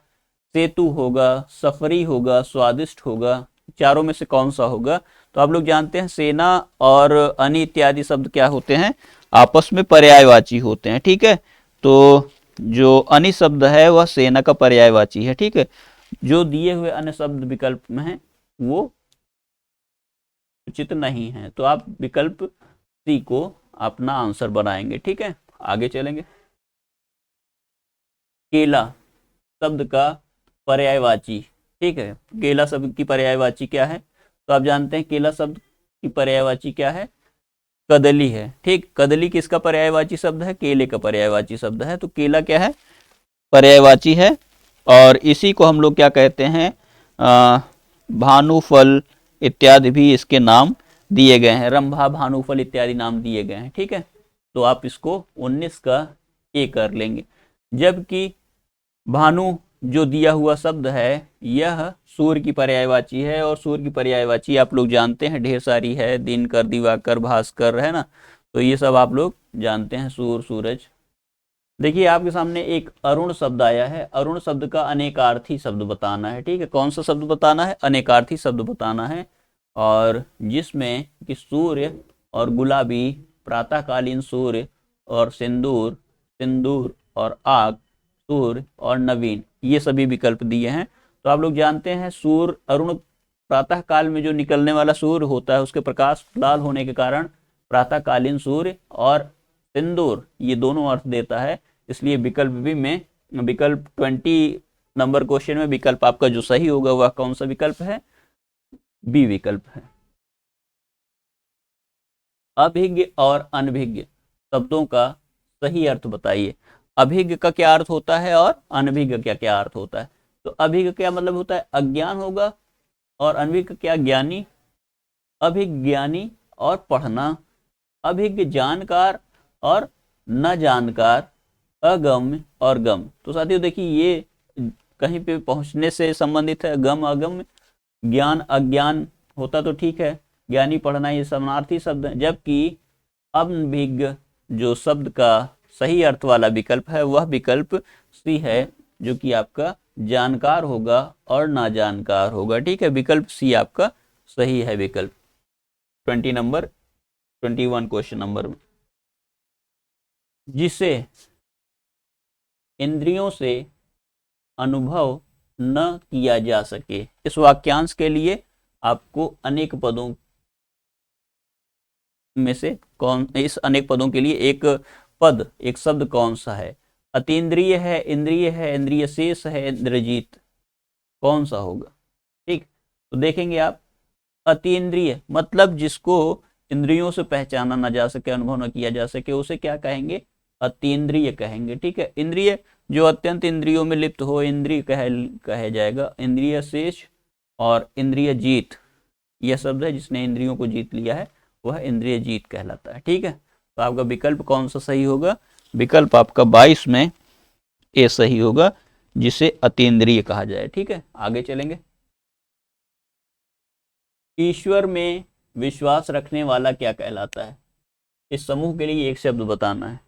सेतु होगा, सफरी होगा, स्वादिष्ट होगा। चारों में से कौन सा होगा? तो आप लोग जानते हैं सेना और अनि इत्यादि शब्द क्या होते हैं? आपस में पर्यायवाची होते हैं। ठीक है, तो जो अनि शब्द है वह सेना का पर्यायवाची है। ठीक है, जो दिए हुए अन्य शब्द विकल्प में है वो उचित नहीं है, तो आप विकल्प सी को अपना आंसर बनाएंगे। ठीक है, आगे चलेंगे। केला शब्द का पर्यायवाची। ठीक है, केला शब्द की पर्यायवाची क्या है? तो आप जानते हैं केला शब्द की पर्यायवाची क्या है? कदली है। ठीक, कदली किसका पर्यायवाची शब्द है? केले का पर्यायवाची शब्द है। तो केला क्या है? पर्यायवाची है और इसी को हम लोग क्या कहते हैं, भानुफल इत्यादि भी इसके नाम दिए गए हैं, रंभा भानुफल इत्यादि नाम दिए गए हैं। ठीक है, तो आप इसको 19 का ए कर लेंगे। जबकि भानु जो दिया हुआ शब्द है यह सूर्य की पर्यायवाची है और सूर्य की पर्यायवाची आप लोग जानते हैं ढेर सारी है, दिनकर, दिवाकर, भास्कर, है ना, तो ये सब आप लोग जानते हैं, सूर्य, सूरज। देखिए आपके सामने एक अरुण शब्द आया है, अरुण शब्द का अनेकार्थी शब्द बताना है। ठीक है, कौन सा शब्द बताना है, अनेकार्थी शब्द बताना है, और जिसमें कि सूर्य और गुलाबी, प्रातःकालीन सूर्य और सिंदूर, सिंदूर और आग, सूर्य और नवीन, ये सभी विकल्प दिए हैं। तो आप लोग जानते हैं सूर्य, अरुण प्रातः काल में जो निकलने वाला सूर्य होता है उसके प्रकाश लाल होने के कारण प्रातःकालीन सूर्य, और सिंदूर ये दोनों अर्थ देता है, इसलिए विकल्प बी में, विकल्प 20 नंबर क्वेश्चन में विकल्प आपका जो सही होगा वह कौन सा विकल्प है, बी विकल्प है। अभिज्ञ और अनभिज्ञ शब्दों का सही अर्थ बताइए। अभिज्ञ का क्या अर्थ होता है और अनभिज्ञ का क्या अर्थ होता है। तो अभिज्ञ क्या मतलब होता है, अज्ञान होगा, और अनभिज्ञ क्या, ज्ञानी। अभिज्ञानी और पढ़ना, अभिज्ञ जानकार और न जानकार, अगम्य और गम। तो साथियों देखिए ये कहीं पे पहुंचने से संबंधित है, गम अगम्य, ज्ञान अज्ञान होता तो ठीक है, ज्ञानी पढ़ना ये समानार्थी शब्द है। जबकि अनभिज्ञ जो शब्द का सही अर्थ वाला विकल्प है वह विकल्प सी है, जो कि आपका जानकार होगा और ना जानकार होगा। ठीक है, विकल्प सी आपका सही है, विकल्प 21 क्वेश्चन नंबर में। जिसे इंद्रियों से अनुभव न किया जा सके, इस वाक्यांश के लिए आपको अनेक पदों में से कौन, इस अनेक पदों के लिए एक पद, एक शब्द कौन सा है। अतीन्द्रिय है, इंद्रिय है, इंद्रिय शेष है, इंद्रजीत, कौन सा होगा। ठीक, तो देखेंगे आप, अतीन्द्रिय मतलब जिसको इंद्रियों से पहचाना ना जा सके, अनुभव न किया जा सके, उसे क्या कहेंगे, अतीन्द्रिय कहेंगे। ठीक है, इंद्रिय जो अत्यंत इंद्रियों में लिप्त हो, इंद्रिय कहे जाएगा। इंद्रिय शेष और इंद्रिय जीत, यह शब्द है जिसने इंद्रियों को जीत लिया है, वह इंद्रिय जीत कहलाता है। ठीक है, तो आपका विकल्प कौन सा सही होगा, विकल्प आपका 22 में ए सही होगा, जिसे अतीन्द्रिय कहा जाए। ठीक है, आगे चलेंगे। ईश्वर में विश्वास रखने वाला क्या कहलाता है। इस समूह के लिए एक शब्द बताना है।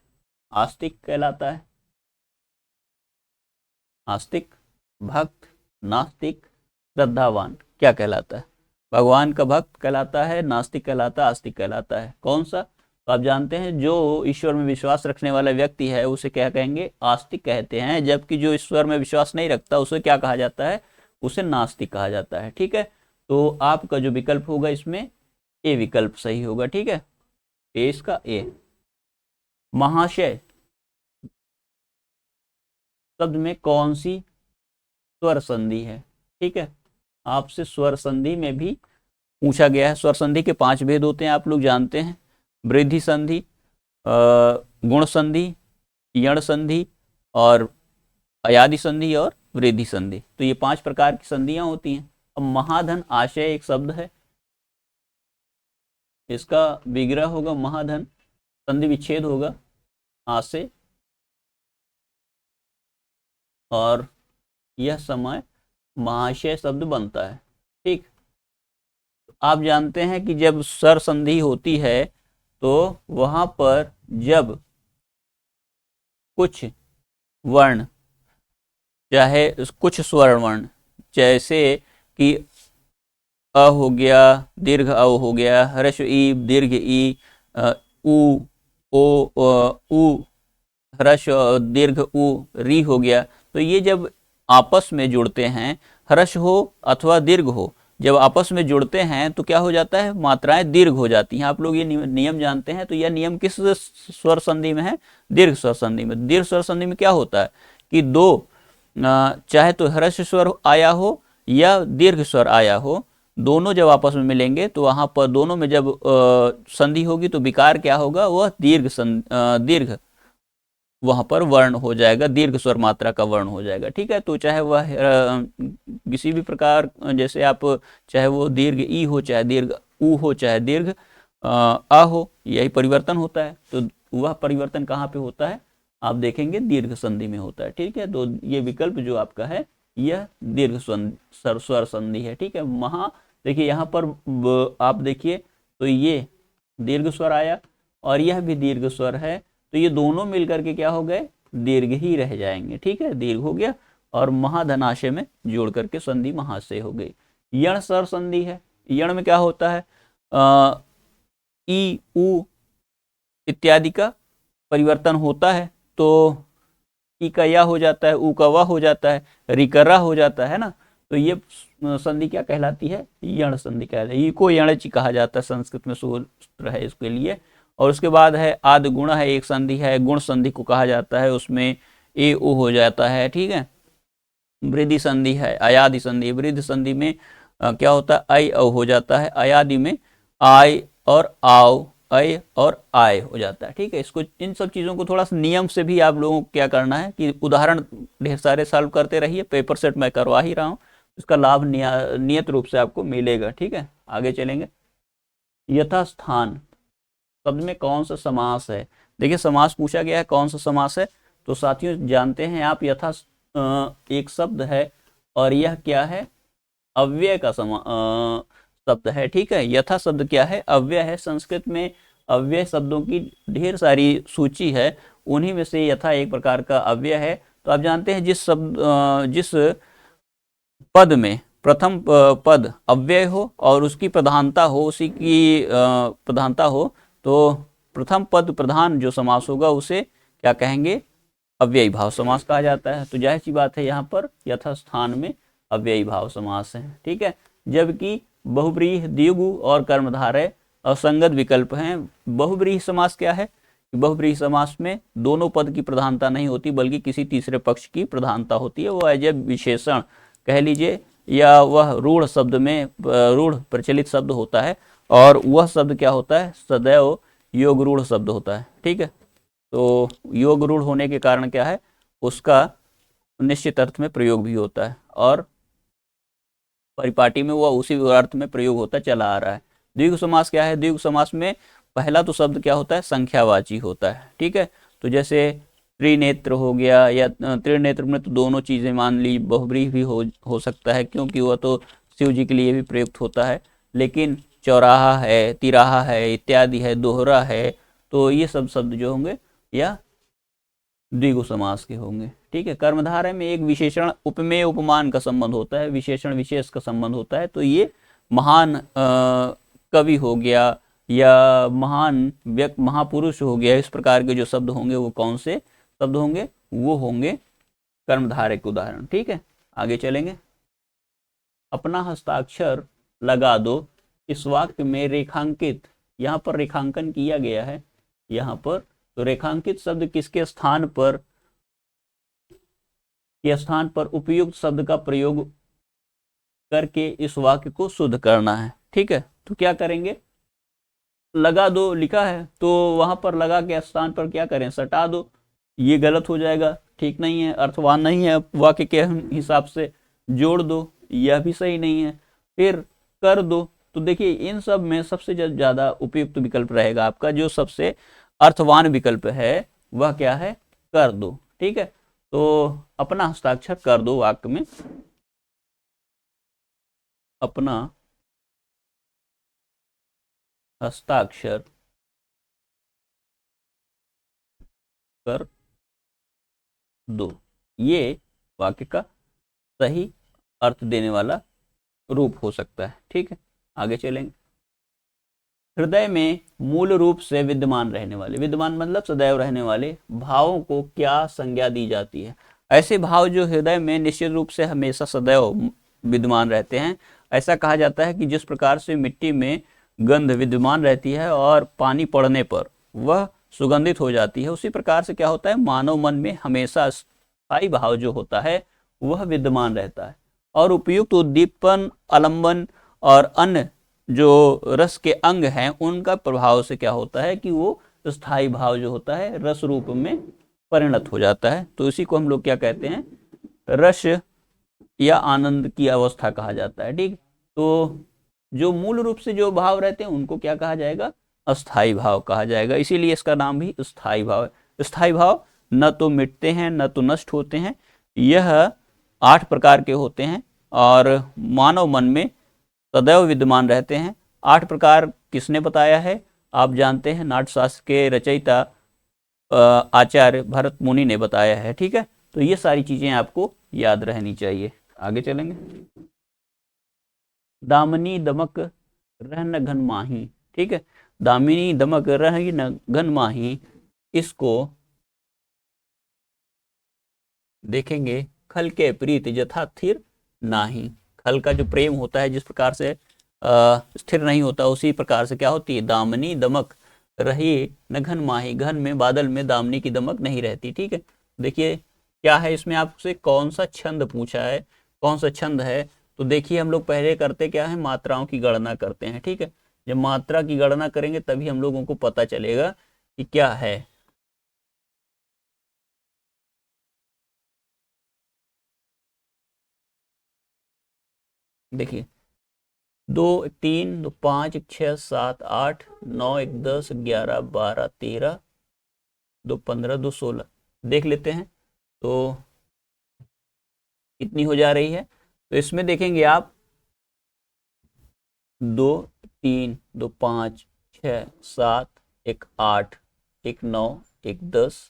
आस्तिक कहलाता है, आस्तिक, भक्त, नास्तिक, श्रद्धावान, क्या कहलाता है। भगवान का भक्त कहलाता है, नास्तिक कहलाता है, आस्तिक कहलाता है, कौन सा। तो आप जानते हैं जो ईश्वर में विश्वास रखने वाला व्यक्ति है उसे क्या कहेंगे, आस्तिक कहते हैं। जबकि जो ईश्वर में विश्वास नहीं रखता उसे क्या कहा जाता है, उसे नास्तिक कहा जाता है। ठीक है, तो आपका जो विकल्प होगा इसमें ए विकल्प सही होगा। ठीक है, ए इसका ए। महाशय शब्द में कौन सी स्वर संधि है। ठीक है, आपसे स्वर संधि में भी पूछा गया है। स्वर संधि के 5 भेद होते हैं, आप लोग जानते हैं, वृद्धि संधि, गुण संधि, यण संधि और अयादि संधि और वृद्धि संधि। तो ये 5 प्रकार की संधियां होती हैं। अब महाधन आशय एक शब्द है, इसका विग्रह होगा महाधन, संधि विच्छेद होगा आशय, और यह समय महाशय शब्द बनता है। ठीक, आप जानते हैं कि जब स्वर संधि होती है तो वहां पर जब कुछ वर्ण, चाहे कुछ स्वर वर्ण, जैसे कि अ हो गया, दीर्घ अ हो गया, ह्रस्व ई, दीर्घ ई, उ, ओ, उ, ह्रस्व दीर्घ उ, री हो गया, तो ये जब आपस में जुड़ते हैं, ह्रस्व हो अथवा दीर्घ हो, जब आपस में जुड़ते हैं तो क्या हो जाता है, मात्राएं दीर्घ हो जाती हैं। आप लोग ये नियम जानते हैं। तो यह नियम किस स्वर संधि में है, दीर्घ स्वर संधि में। दीर्घ स्वर संधि में क्या होता है कि दो, चाहे तो ह्रस्व स्वर आया हो या दीर्घ स्वर आया हो, दोनों जब आपस में मिलेंगे तो वहां पर दोनों में जब संधि होगी तो विकार क्या होगा, वह दीर्घ वहां पर वर्ण हो जाएगा, दीर्घ स्वर मात्रा का वर्ण हो जाएगा। ठीक है, तो चाहे वह किसी भी प्रकार, जैसे आप चाहे वो दीर्घ ई हो, चाहे दीर्घ ऊ हो, चाहे दीर्घ आ हो, यही परिवर्तन होता है। तो वह परिवर्तन कहाँ पे होता है, आप देखेंगे दीर्घ संधि में होता है। ठीक है, तो ये विकल्प जो आपका है यह दीर्घ स्वर संधि है। ठीक है, देखिए यहाँ पर आप देखिए तो ये दीर्घ स्वर आया और यह भी दीर्घ स्वर है, तो ये दोनों मिलकर के क्या हो गए, दीर्घ ही रह जाएंगे। ठीक है, दीर्घ हो गया और महाधनाशय में जोड़ करके संधि महाशय हो गई। यण स्वर संधि है। यण में क्या होता है, ई उ इत्यादि का परिवर्तन होता है, तो ई का या हो जाता है, उ का वा हो जाता है, री का रा हो जाता है ना। तो ये संधि क्या कहलाती है, यण संधि कहलाती है। ई को यणच कहा जाता है, संस्कृत में सूत्र है इसके लिए। और उसके बाद है आदि गुण है, एक संधि है, गुण संधि को कहा जाता है, उसमें ए ओ हो जाता है। ठीक है, वृद्धि संधि है, अयादि संधि। वृद्धि संधि में क्या होता है, ऐ औ हो जाता है। अयादि में आय और आओ, अय और आय हो जाता है। ठीक है, इसको इन सब चीज़ों को थोड़ा सा नियम से भी आप लोगों को क्या करना है कि उदाहरण ढेर सारे सॉल्व करते रहिए। पेपर सेट मैं करवा ही रहा हूँ, इसका लाभ नियत रूप से आपको मिलेगा। ठीक है, आगे चलेंगे। यथास्थान शब्द में कौन सा समास है। देखिए समास पूछा गया है, कौन सा समास है, तो साथियों जानते हैं आप, यथा एक शब्द है और यह क्या है, अव्यय का शब्द है। ठीक है, यथा शब्द क्या है, अव्यय है। संस्कृत में अव्यय शब्दों की ढेर सारी सूची है, उन्हीं में से यथा एक प्रकार का अव्यय है। तो आप जानते हैं जिस पद में प्रथम पद अव्यय हो और उसकी प्रधानता हो, उसी की प्रधानता हो, तो प्रथम पद प्रधान जो समास होगा उसे क्या कहेंगे, अव्ययी भाव समास कहा जाता है। तो जाहिर सी बात है यहाँ पर यथास्थान में अव्ययी भाव समास है। ठीक है, जबकि बहुव्रीहि, द्विगु और कर्मधारय असंगत विकल्प हैं। बहुव्रीहि समास क्या है, बहुव्रीहि समास में दोनों पद की प्रधानता नहीं होती, बल्कि किसी तीसरे पक्ष की प्रधानता होती है। वो एज ए विशेषण कह लीजिए, या वह रूढ़ शब्द में रूढ़ प्रचलित शब्द होता है, और वह शब्द क्या होता है, सदैव योग रूढ़ शब्द होता है। ठीक है, तो योग रूढ़ होने के कारण क्या है, उसका निश्चित अर्थ में प्रयोग भी होता है और परिपाटी में वह उसी अर्थ में प्रयोग होता चला आ रहा है। द्विगु समास क्या है, द्विगु समास में पहला तो शब्द क्या होता है, संख्यावाची होता है। ठीक है, तो जैसे त्रिनेत्र हो गया, या त्रिनेत्र में तो दोनों चीज़ें मान ली, बहुव्रीहि भी हो सकता है, क्योंकि वह तो शिव जी के लिए भी प्रयुक्त होता है। लेकिन चौराहा है, तिराहा है, इत्यादि है, दोहरा है, तो ये सब शब्द जो होंगे या द्विगु समास के होंगे। ठीक है, कर्मधारय में एक विशेषण उपमेय उपमान का संबंध होता है, विशेषण विशेष का संबंध होता है। तो ये महान कवि हो गया या महान व्यक्ति, महापुरुष हो गया, इस प्रकार के जो शब्द होंगे वो कौन से शब्द होंगे, वो होंगे कर्मधारय के उदाहरण। ठीक है, आगे चलेंगे। अपना हस्ताक्षर लगा दो, इस वाक्य में रेखांकित, यहाँ पर रेखांकन किया गया है यहाँ पर, तो रेखांकित शब्द किसके स्थान पर, के स्थान पर उपयुक्त शब्द का प्रयोग करके इस वाक्य को शुद्ध करना है। ठीक है, तो क्या करेंगे, लगा दो लिखा है, तो वहां पर लगा के स्थान पर क्या करें, सटा दो। ये गलत हो जाएगा, ठीक नहीं है, अर्थवान नहीं है वाक्य के हिसाब से। जोड़ दो, यह भी सही नहीं है। फिर कर दो, तो देखिए इन सब में सबसे ज्यादा उपयुक्त विकल्प रहेगा आपका, जो सबसे अर्थवान विकल्प है वह क्या है, कर दो। ठीक है, तो अपना हस्ताक्षर कर दो वाक्य में, अपना हस्ताक्षर कर दो, ये वाक्य का सही अर्थ देने वाला रूप हो सकता है। ठीक है, आगे चलेंगे। हृदय में मूल रूप से विद्यमान रहने वाले, विद्यमान मतलब सदैव रहने वाले भावों को क्या संज्ञा दी जाती है। ऐसे भाव जो हृदय में निश्चित रूप से हमेशा सदैव विद्यमान रहते हैं, ऐसा कहा जाता है कि जिस प्रकार से मिट्टी में गंध विद्यमान रहती है और पानी पड़ने पर वह सुगंधित हो जाती है, उसी प्रकार से क्या होता है, मानव मन में हमेशा स्थायी भाव जो होता है वह विद्यमान रहता है, और उपयुक्त उद्दीपन, आलंबन और अन्य जो रस के अंग हैं उनका प्रभाव से क्या होता है कि वो स्थायी भाव जो होता है रस रूप में परिणत हो जाता है। तो इसी को हम लोग क्या कहते हैं, रस या आनंद की अवस्था कहा जाता है। ठीक, तो जो मूल रूप से जो भाव रहते हैं उनको क्या कहा जाएगा, अस्थाई भाव कहा जाएगा। इसीलिए इसका नाम भी स्थाई भाव है। स्थाई भाव न तो मिटते हैं न तो नष्ट होते हैं, यह 8 प्रकार के होते हैं और मानव मन में सदैव विद्यमान रहते हैं। 8 प्रकार किसने बताया है, आप जानते हैं, नाट्यशास्त्र के रचयिता आचार्य भरत मुनि ने बताया है। ठीक है, तो ये सारी चीजें आपको याद रहनी चाहिए। आगे चलेंगे। दामिनी दमक रहन घन माही। ठीक है, दामिनी दमक रहन घन माही, इसको देखेंगे। खल के प्रीत जथा स्थिर नाही। खल का जो प्रेम होता है जिस प्रकार से स्थिर नहीं होता, उसी प्रकार से क्या होती है, दामिनी दमक रही न घन माही। घन में, बादल में दामिनी की दमक नहीं रहती। ठीक है, देखिए क्या है इसमें, आपसे कौन सा छंद पूछा है, कौन सा छंद है। तो देखिए हम लोग पहले करते क्या है, मात्राओं की गणना करते हैं। ठीक है, जब मात्रा की गणना करेंगे तभी हम लोगों को पता चलेगा कि क्या है। देखिए 2 1 3 2 5 1 6 7 8 9 1 10 11 12 13 2 15 2 16 देख लेते हैं तो कितनी हो जा रही है। तो इसमें देखेंगे आप 2 3 2 5 6 7 1 8 1 9 1 10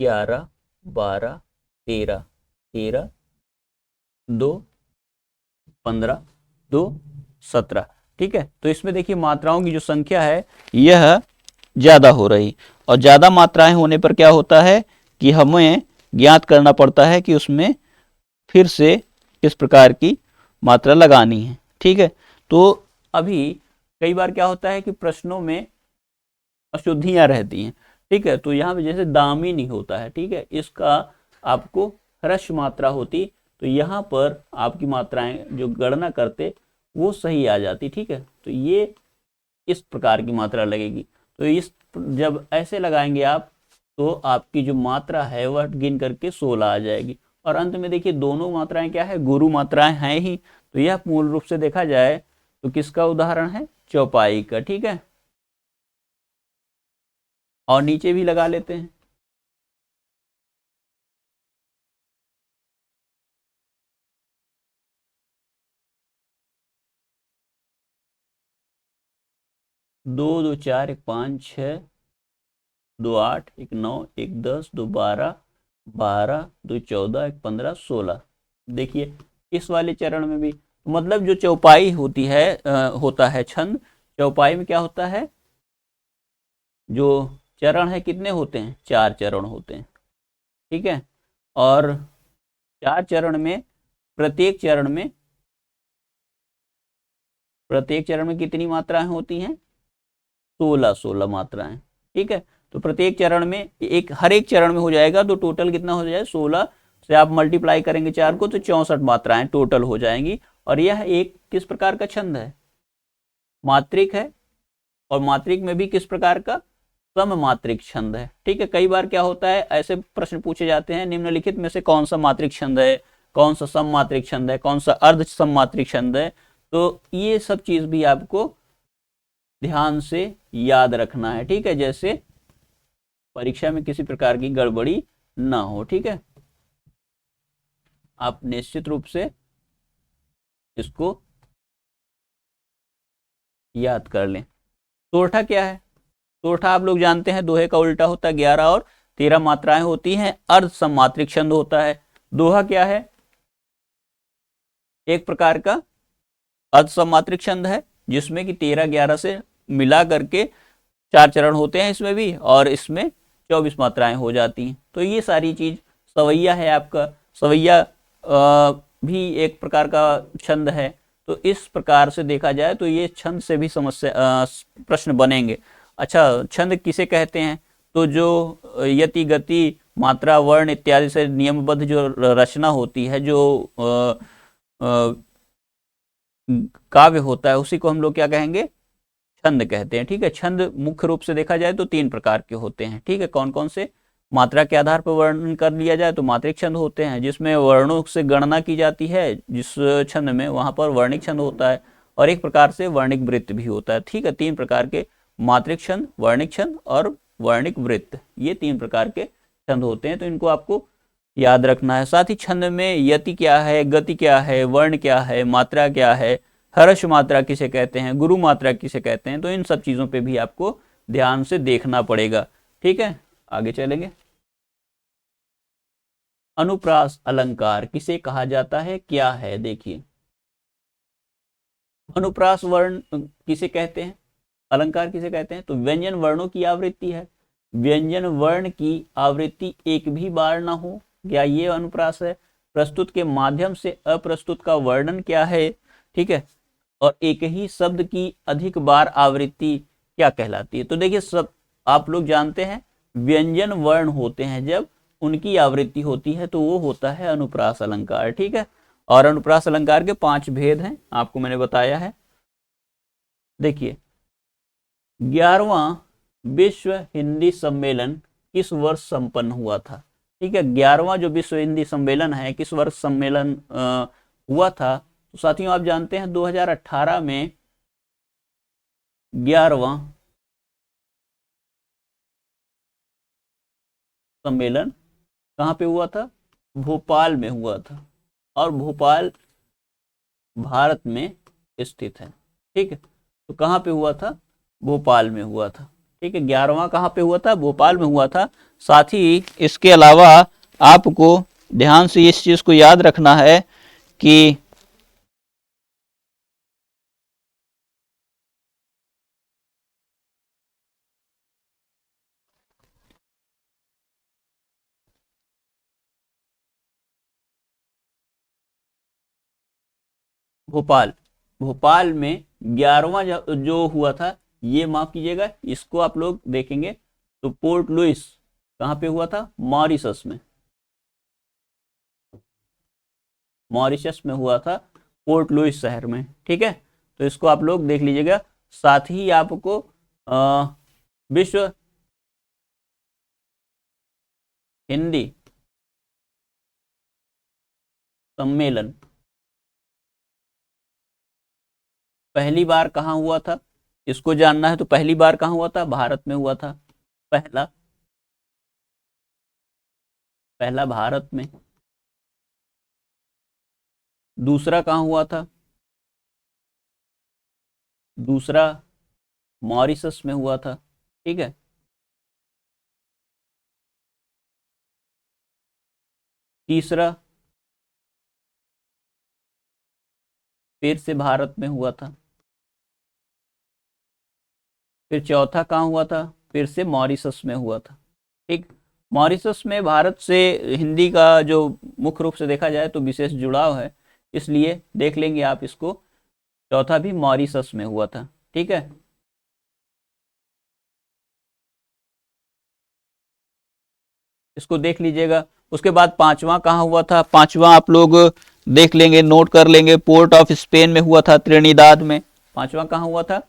11 12 13 13 2 15 2 17। ठीक है, तो इसमें देखिए मात्राओं की जो संख्या है यह ज्यादा हो रही, और ज्यादा मात्राएं होने पर क्या होता है कि हमें ज्ञात करना पड़ता है कि उसमें फिर से किस प्रकार की मात्रा लगानी है। ठीक है, तो अभी कई बार क्या होता है कि प्रश्नों में अशुद्धियां रहती हैं। ठीक है, तो यहाँ पे जैसे दामिनी होता है, ठीक है, इसका आपको ह्रस्व मात्रा होती, तो यहाँ पर आपकी मात्राएं जो गणना करते वो सही आ जाती। ठीक है, तो ये इस प्रकार की मात्रा लगेगी। तो इस जब ऐसे लगाएंगे आप तो आपकी जो मात्रा है वह गिन करके 16 आ जाएगी। और अंत में देखिए दोनों मात्राएं क्या है, गुरु मात्राएं हैं ही, तो यह मूल रूप से देखा जाए तो किसका उदाहरण है, चौपाई का। ठीक है, और नीचे भी लगा लेते हैं। दो 2 4 1 5 6 2 8 1 9 1 10 2 12 12 2 14 1 15 16। देखिए इस वाले चरण में भी मतलब जो चौपाई होती है होता है छंद, चौपाई में क्या होता है, जो चरण है कितने होते हैं, 4 चरण होते हैं। ठीक है, और 4 चरण में प्रत्येक चरण में कितनी मात्राएं होती हैं, 16 मात्राएं। ठीक है, तो प्रत्येक चरण में हर एक चरण में हो जाएगा, तो टोटल कितना हो जाए, 16 से आप मल्टीप्लाई करेंगे 4 को तो 64 मात्राएं टोटल हो जाएंगी। और यह एक किस प्रकार का छंद है, मात्रिक है, और मात्रिक में भी किस प्रकार का, सम मात्रिक छंद है। ठीक है, कई बार क्या होता है ऐसे प्रश्न पूछे जाते हैं, निम्नलिखित में से कौन सा मात्रिक छंद है, कौन सा सम मात्रिक छंद है, कौन सा अर्ध सम मात्रिक छंद है। तो ये सब चीज भी आपको ध्यान से याद रखना है। ठीक है, जैसे परीक्षा में किसी प्रकार की गड़बड़ी ना हो। ठीक है, आप निश्चित रूप से इसको याद कर लें। सोरठा क्या है, सोरठा आप लोग जानते हैं दोहे का उल्टा होता है, 11 और 13 मात्राएं होती हैं, अर्ध सममात्रिक छंद होता है। दोहा क्या है, एक प्रकार का अर्ध सममात्रिक छंद है जिसमें कि 13 11 से मिला करके 4 चरण होते हैं इसमें भी, और इसमें 24 मात्राएं हो जाती हैं। तो ये सारी चीज, सवैया है आपका, सवैया भी एक प्रकार का छंद है। तो इस प्रकार से देखा जाए तो ये छंद से भी समस्या प्रश्न बनेंगे। अच्छा, छंद किसे कहते हैं, तो जो यति गति मात्रा वर्ण इत्यादि से नियमबद्ध जो रचना होती है, जो काव्य होता है, उसी को हम लोग क्या कहेंगे, छंद कहते हैं। ठीक है, छंद मुख्य रूप से देखा जाए तो 3 प्रकार के होते हैं। ठीक है, कौन कौन से, मात्रा के आधार पर वर्णन कर लिया जाए तो मात्रिक छंद होते हैं, जिसमें वर्णों से गणना की जाती है, जिस छंद में वहां पर वर्णिक छंद होता है, और एक प्रकार से वर्णिक वृत्त भी होता है। ठीक है, तीन प्रकार के मात्रिक छंद, वर्णिक छंद और वर्णिक वृत्त, ये तीन प्रकार के छंद होते हैं, तो इनको आपको याद रखना है। साथ ही छंद में यति क्या है, गति क्या है, वर्ण क्या है, मात्रा क्या है, हर्ष मात्रा किसे कहते हैं, गुरु मात्रा किसे कहते हैं, तो इन सब चीजों पे भी आपको ध्यान से देखना पड़ेगा। ठीक है, आगे चलेंगे। अनुप्रास अलंकार किसे कहा जाता है, क्या है, देखिए अनुप्रास वर्ण किसे कहते हैं, अलंकार किसे कहते हैं, तो व्यंजन वर्णों की आवृत्ति है। व्यंजन वर्ण की आवृत्ति एक भी बार ना हो, क्या ये अनुप्रास है। प्रस्तुत के माध्यम से अप्रस्तुत का वर्णन क्या है, ठीक है, और एक ही शब्द की अधिक बार आवृत्ति क्या कहलाती है। तो देखिए, सब आप लोग जानते हैं व्यंजन वर्ण होते हैं, जब उनकी आवृत्ति होती है तो वो होता है अनुप्रास अलंकार। ठीक है, और अनुप्रास अलंकार के 5 भेद हैं, आपको मैंने बताया है। देखिए, 11वां विश्व हिंदी सम्मेलन किस वर्ष संपन्न हुआ था। ठीक है, 11वां जो विश्व हिंदी सम्मेलन है, किस वर्ष सम्मेलन हुआ था, तो साथियों आप जानते हैं 2018 में 11वां सम्मेलन कहाँ पे हुआ था, भोपाल में हुआ था, और भोपाल भारत में स्थित है। ठीक है, तो कहाँ पे हुआ था, भोपाल में हुआ था। ठीक है, 11वां कहाँ पे हुआ था, भोपाल में हुआ था। साथ ही इसके अलावा आपको ध्यान से इस चीज को याद रखना है कि भोपाल में 11वां जो हुआ था, ये माफ कीजिएगा, इसको आप लोग देखेंगे तो पोर्ट लुइस कहाँ पे हुआ था, मॉरिशस में, मॉरिशस में हुआ था, पोर्ट लुइस शहर में। ठीक है, तो इसको आप लोग देख लीजिएगा। साथ ही आपको विश्व हिंदी सम्मेलन पहली बार कहाँ हुआ था, इसको जानना है। तो पहली बार कहाँ हुआ था, भारत में हुआ था, पहला भारत में। दूसरा कहाँ हुआ था, दूसरा मॉरिशस में हुआ था। ठीक है, तीसरा फिर से भारत में हुआ था, फिर चौथा कहाँ हुआ था, फिर से मॉरिशस में हुआ था। ठीक, मॉरिशस में भारत से हिंदी का जो मुख्य रूप से देखा जाए तो विशेष जुड़ाव है, इसलिए देख लेंगे आप इसको, चौथा भी मॉरिशस में हुआ था। ठीक है, इसको देख लीजिएगा। उसके बाद 5वां कहाँ हुआ था, 5वां आप लोग देख लेंगे, नोट कर लेंगे, पोर्ट ऑफ स्पेन में हुआ था, त्रिनिदाद में। 5वां कहाँ हुआ था,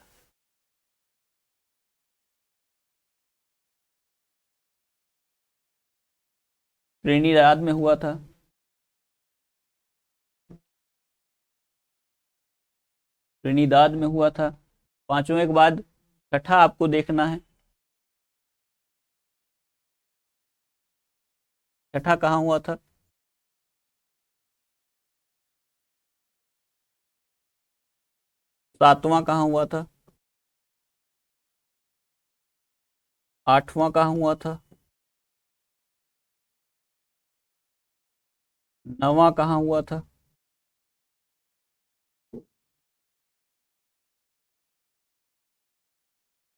त्रिनिदाद में हुआ था। त्रिनिदाद में हुआ था। 5वें के बाद छठा आपको देखना है, छठा कहाँ हुआ था, 7वां कहाँ हुआ था, 8वां कहाँ हुआ था, 9वां कहाँ हुआ था,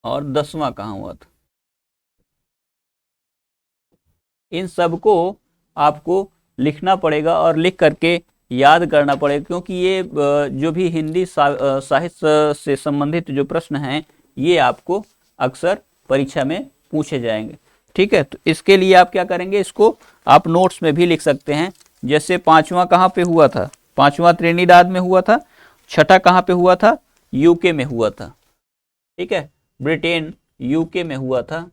और 10वां कहाँ हुआ था। इन सबको आपको लिखना पड़ेगा और लिख करके याद करना पड़ेगा, क्योंकि ये जो भी हिंदी साहित्य से संबंधित जो प्रश्न हैं, ये आपको अक्सर परीक्षा में पूछे जाएंगे। ठीक है, तो इसके लिए आप क्या करेंगे, इसको आप नोट्स में भी लिख सकते हैं। जैसे 5वां कहाँ पे हुआ था, 5वां त्रिनिदाद में हुआ था। छठा कहाँ पे हुआ था, यूके में हुआ था। ठीक है, ब्रिटेन यूके में हुआ था।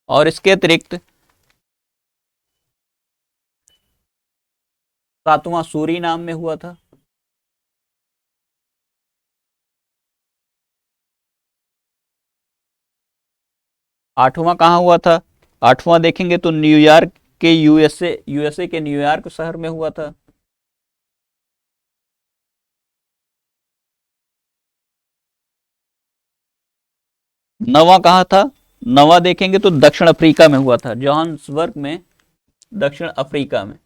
और इसके अतिरिक्त 7वां सूरीनाम में हुआ था। 8वां कहाँ हुआ था? 8वां देखेंगे तो न्यूयॉर्क के यूएसए के न्यूयॉर्क शहर में हुआ था। 9वां कहाँ था? 9वां देखेंगे तो दक्षिण अफ्रीका में हुआ था, जोहान्सबर्ग में, दक्षिण अफ्रीका में।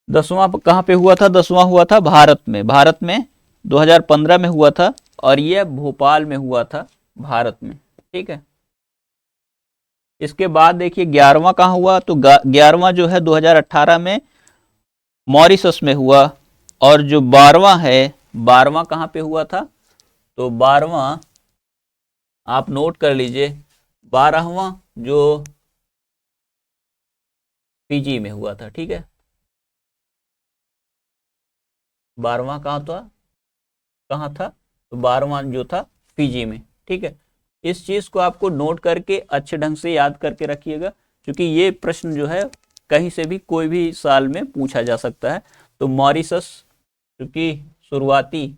10वां कहाँ पे हुआ था? 10वां हुआ था भारत में, भारत में 2015 में हुआ था, और यह भोपाल में हुआ था, भारत में। ठीक है। इसके बाद देखिए 11वां कहाँ हुआ? तो 11वां जो है 2018 में मॉरिशस में हुआ। और जो 12वां है, 12वां कहाँ पे हुआ था? तो 12वां आप नोट कर लीजिए, 12वां जो फिजी में हुआ था। ठीक है, 12वां कहाँ था? कहाँ था? तो 12वां जो था फिजी में। ठीक है, इस चीज को आपको नोट करके अच्छे ढंग से याद करके रखिएगा, क्योंकि ये प्रश्न जो है कहीं से भी कोई भी साल में पूछा जा सकता है। तो मॉरिशस, क्योंकि शुरुआती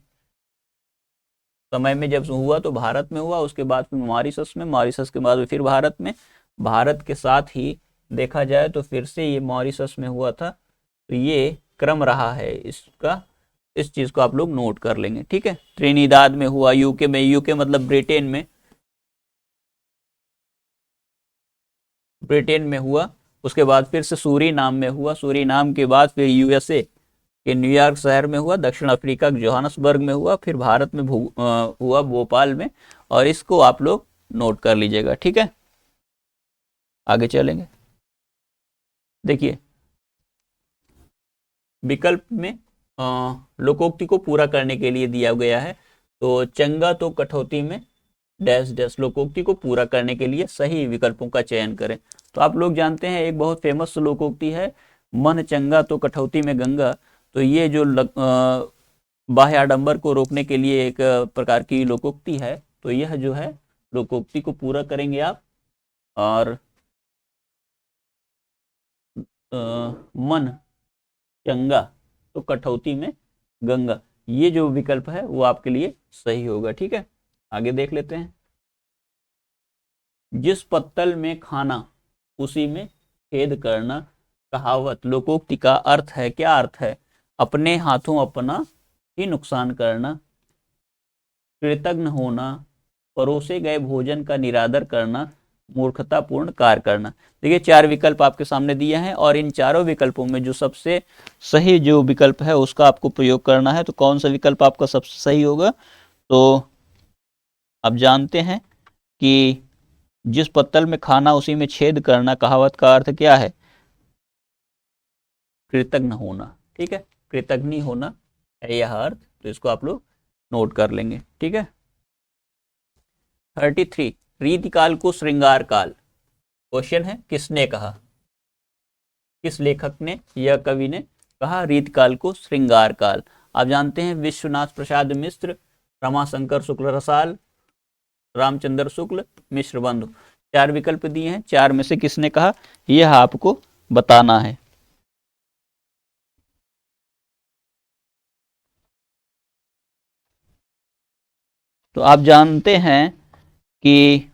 समय में जब हुआ तो भारत में हुआ, उसके बाद फिर मॉरिशस में, मॉरिशस के बाद फिर भारत में, भारत के साथ ही देखा जाए तो फिर से ये मॉरिशस में हुआ था। तो ये क्रम रहा है इसका, इस चीज को आप लोग नोट कर लेंगे। ठीक है, त्रिनिदाद में हुआ, यूके में, यूके मतलब ब्रिटेन में, ब्रिटेन में हुआ। उसके बाद फिर से सूरीनाम में हुआ, सूरीनाम के बाद फिर यूएसए के न्यूयॉर्क शहर में हुआ, दक्षिण अफ्रीका के जोहान्सबर्ग में हुआ, फिर भारत में हुआ भोपाल में। और इसको आप लोग नोट कर लीजिएगा। ठीक है, आगे चलेंगे। देखिए विकल्प में लोकोक्ति को पूरा करने के लिए दिया गया है, तो चंगा तो कठौती में डैश डैश, लोकोक्ति को पूरा करने के लिए सही विकल्पों का चयन करें। तो आप लोग जानते हैं एक बहुत फेमस लोकोक्ति है, मन चंगा तो कठौती में गंगा। तो ये जो बाह्य आडंबर को रोकने के लिए एक प्रकार की लोकोक्ति है, तो यह जो है लोकोक्ति को पूरा करेंगे आप। और मन चंगा तो कठौती में गंगा, ये जो विकल्प है वो आपके लिए सही होगा। ठीक है, आगे देख लेते हैं। जिस पत्तल में खाना उसी में छेद करना, कहावत लोकोक्ति का अर्थ है, क्या अर्थ है? अपने हाथों अपना ही नुकसान करना, कृतज्ञ होना, परोसे गए भोजन का निरादर करना, मूर्खतापूर्ण कार्य करना। देखिए 4 विकल्प आपके सामने दिए हैं, और इन चारों विकल्पों में जो सबसे सही जो विकल्प है उसका आपको प्रयोग करना है। तो कौन सा विकल्प आपका सबसे सही होगा? तो आप जानते हैं कि जिस पत्तल में खाना उसी में छेद करना, कहावत का अर्थ क्या है? कृतज्ञ होना। ठीक है, कृतज्ञ होना है यह अर्थ। तो इसको आप लोग नोट कर लेंगे। ठीक है। 33, रीतिकाल को श्रृंगार काल। क्वेश्चन है किसने कहा, किस लेखक ने या कवि ने कहा रीतिकाल को श्रृंगार काल? आप जानते हैं विश्वनाथ प्रसाद मिश्र, रमाशंकर शुक्ल रसाल, रामचंद्र शुक्ल, मिश्र बंधु। 4 विकल्प दिए हैं, 4 में से किसने कहा यह आपको बताना है। तो आप जानते हैं कि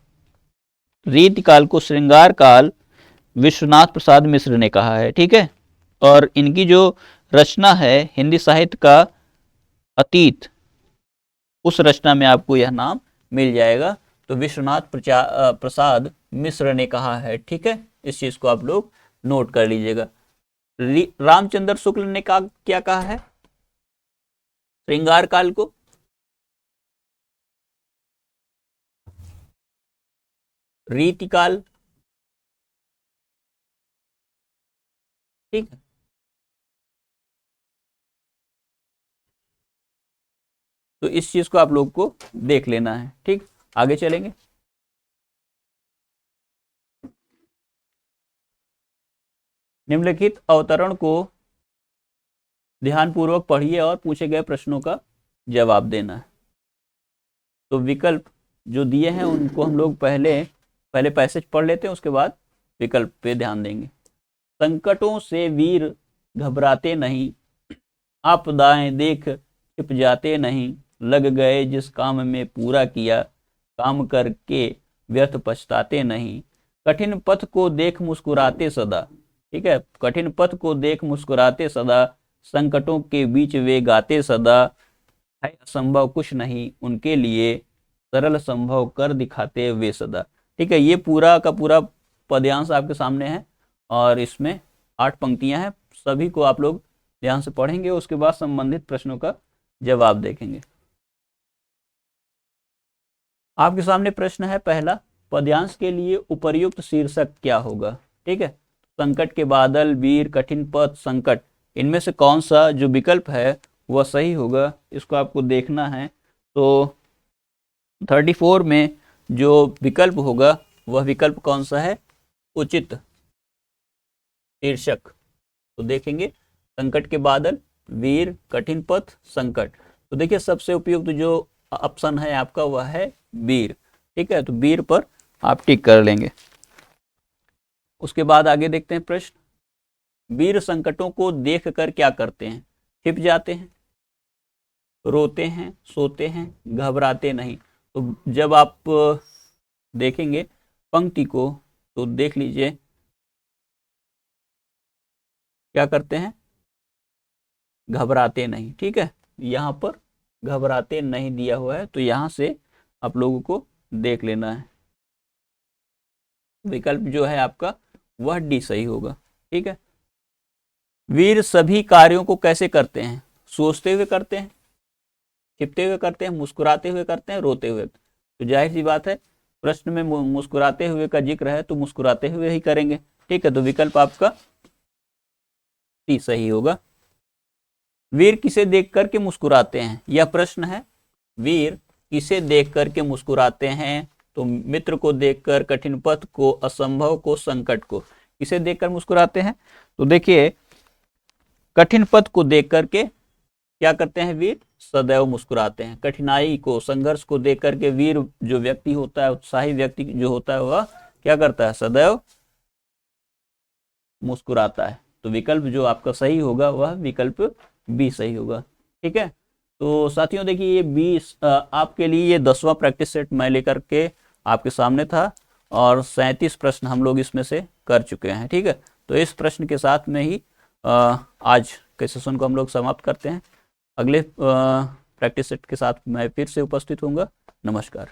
रीतिकाल को श्रृंगार काल विश्वनाथ प्रसाद मिश्र ने कहा है। ठीक है, और इनकी जो रचना है हिंदी साहित्य का अतीत, उस रचना में आपको यह नाम मिल जाएगा। तो विश्वनाथ प्रसाद मिश्र ने कहा है। ठीक है, इस चीज को आप लोग नोट कर लीजिएगा। रामचंद्र शुक्ल ने कहा, क्या कहा है श्रृंगार काल को? रीतिकाल। ठीक है, तो इस चीज को आप लोग को देख लेना है। ठीक, आगे चलेंगे। निम्नलिखित अवतरण को ध्यानपूर्वक पढ़िए और पूछे गए प्रश्नों का जवाब देना है। तो विकल्प जो दिए हैं उनको हम लोग पहले पैसेज पढ़ लेते हैं, उसके बाद विकल्प पे ध्यान देंगे। संकटों से वीर घबराते नहीं, आपदाएं देख छिप जाते नहीं, लग गए जिस काम में पूरा किया, काम करके व्यर्थ पछताते नहीं, कठिन पथ को देख मुस्कुराते सदा। ठीक है, कठिन पथ को देख मुस्कुराते सदा, संकटों के बीच वे गाते सदा, है असंभव कुछ नहीं उनके लिए, सरल संभव कर दिखाते वे सदा। ठीक है, ये पूरा का पूरा पद्यांश आपके सामने है और इसमें 8 पंक्तियां हैं। सभी को आप लोग ध्यान से पढ़ेंगे, उसके बाद संबंधित प्रश्नों का जवाब देखेंगे। आपके सामने प्रश्न है पहला, पद्यांश के लिए उपर्युक्त शीर्षक क्या होगा। ठीक है, संकट के बादल, वीर, कठिन पथ, संकट, इनमें से कौन सा जो विकल्प है वह सही होगा, इसको आपको देखना है। तो 34 में जो विकल्प होगा वह विकल्प कौन सा है, उचित शीर्षक। तो देखेंगे संकट के बादल, वीर, कठिन पथ, संकट। तो देखिए सबसे उपयुक्त जो ऑप्शन है आपका वह है वीर। ठीक है, तो वीर पर आप टिक कर लेंगे। उसके बाद आगे देखते हैं प्रश्न, वीर संकटों को देखकर क्या करते हैं, छिप जाते हैं, रोते हैं, सोते हैं, घबराते नहीं। तो जब आप देखेंगे पंक्ति को तो देख लीजिए क्या करते हैं, घबराते नहीं। ठीक है, यहाँ पर घबराते नहीं दिया हुआ है, तो यहाँ से आप लोगों को देख लेना है। विकल्प जो है आपका वह डी सही होगा। ठीक है, वीर सभी कार्यों को कैसे करते हैं, सोचते हुए करते हैं, छिपते हुए करते हैं, मुस्कुराते हुए करते हैं, रोते हुए। तो जाहिर सी बात है प्रश्न में मुस्कुराते हुए का जिक्र है तो मुस्कुराते हुए ही करेंगे। ठीक है, तो विकल्प आपका सी सही होगा। वीर किसे देख करके मुस्कुराते हैं, यह प्रश्न है। वीर किसे देख करके मुस्कुराते हैं, तो मित्र को देखकर, कठिन पथ को, असंभव को, संकट को। किसे देखकर मुस्कुराते हैं, तो देखिए कठिन पथ को देख करके क्या करते हैं वीर, सदैव मुस्कुराते हैं। कठिनाई को, संघर्ष को देख करके वीर जो व्यक्ति होता है, उत्साही व्यक्ति जो होता है वह क्या करता है, सदैव मुस्कुराता है। तो विकल्प जो आपका सही होगा वह विकल्प बी सही होगा। ठीक है, तो साथियों देखिए ये 20 आपके लिए ये 10वां प्रैक्टिस सेट मैं लेकर के आपके सामने था और 37 प्रश्न हम लोग इसमें से कर चुके हैं। ठीक है, तो इस प्रश्न के साथ में ही आज के सेशन को हम लोग समाप्त करते हैं। अगले प्रैक्टिस सेट के साथ मैं फिर से उपस्थित होऊंगा। नमस्कार।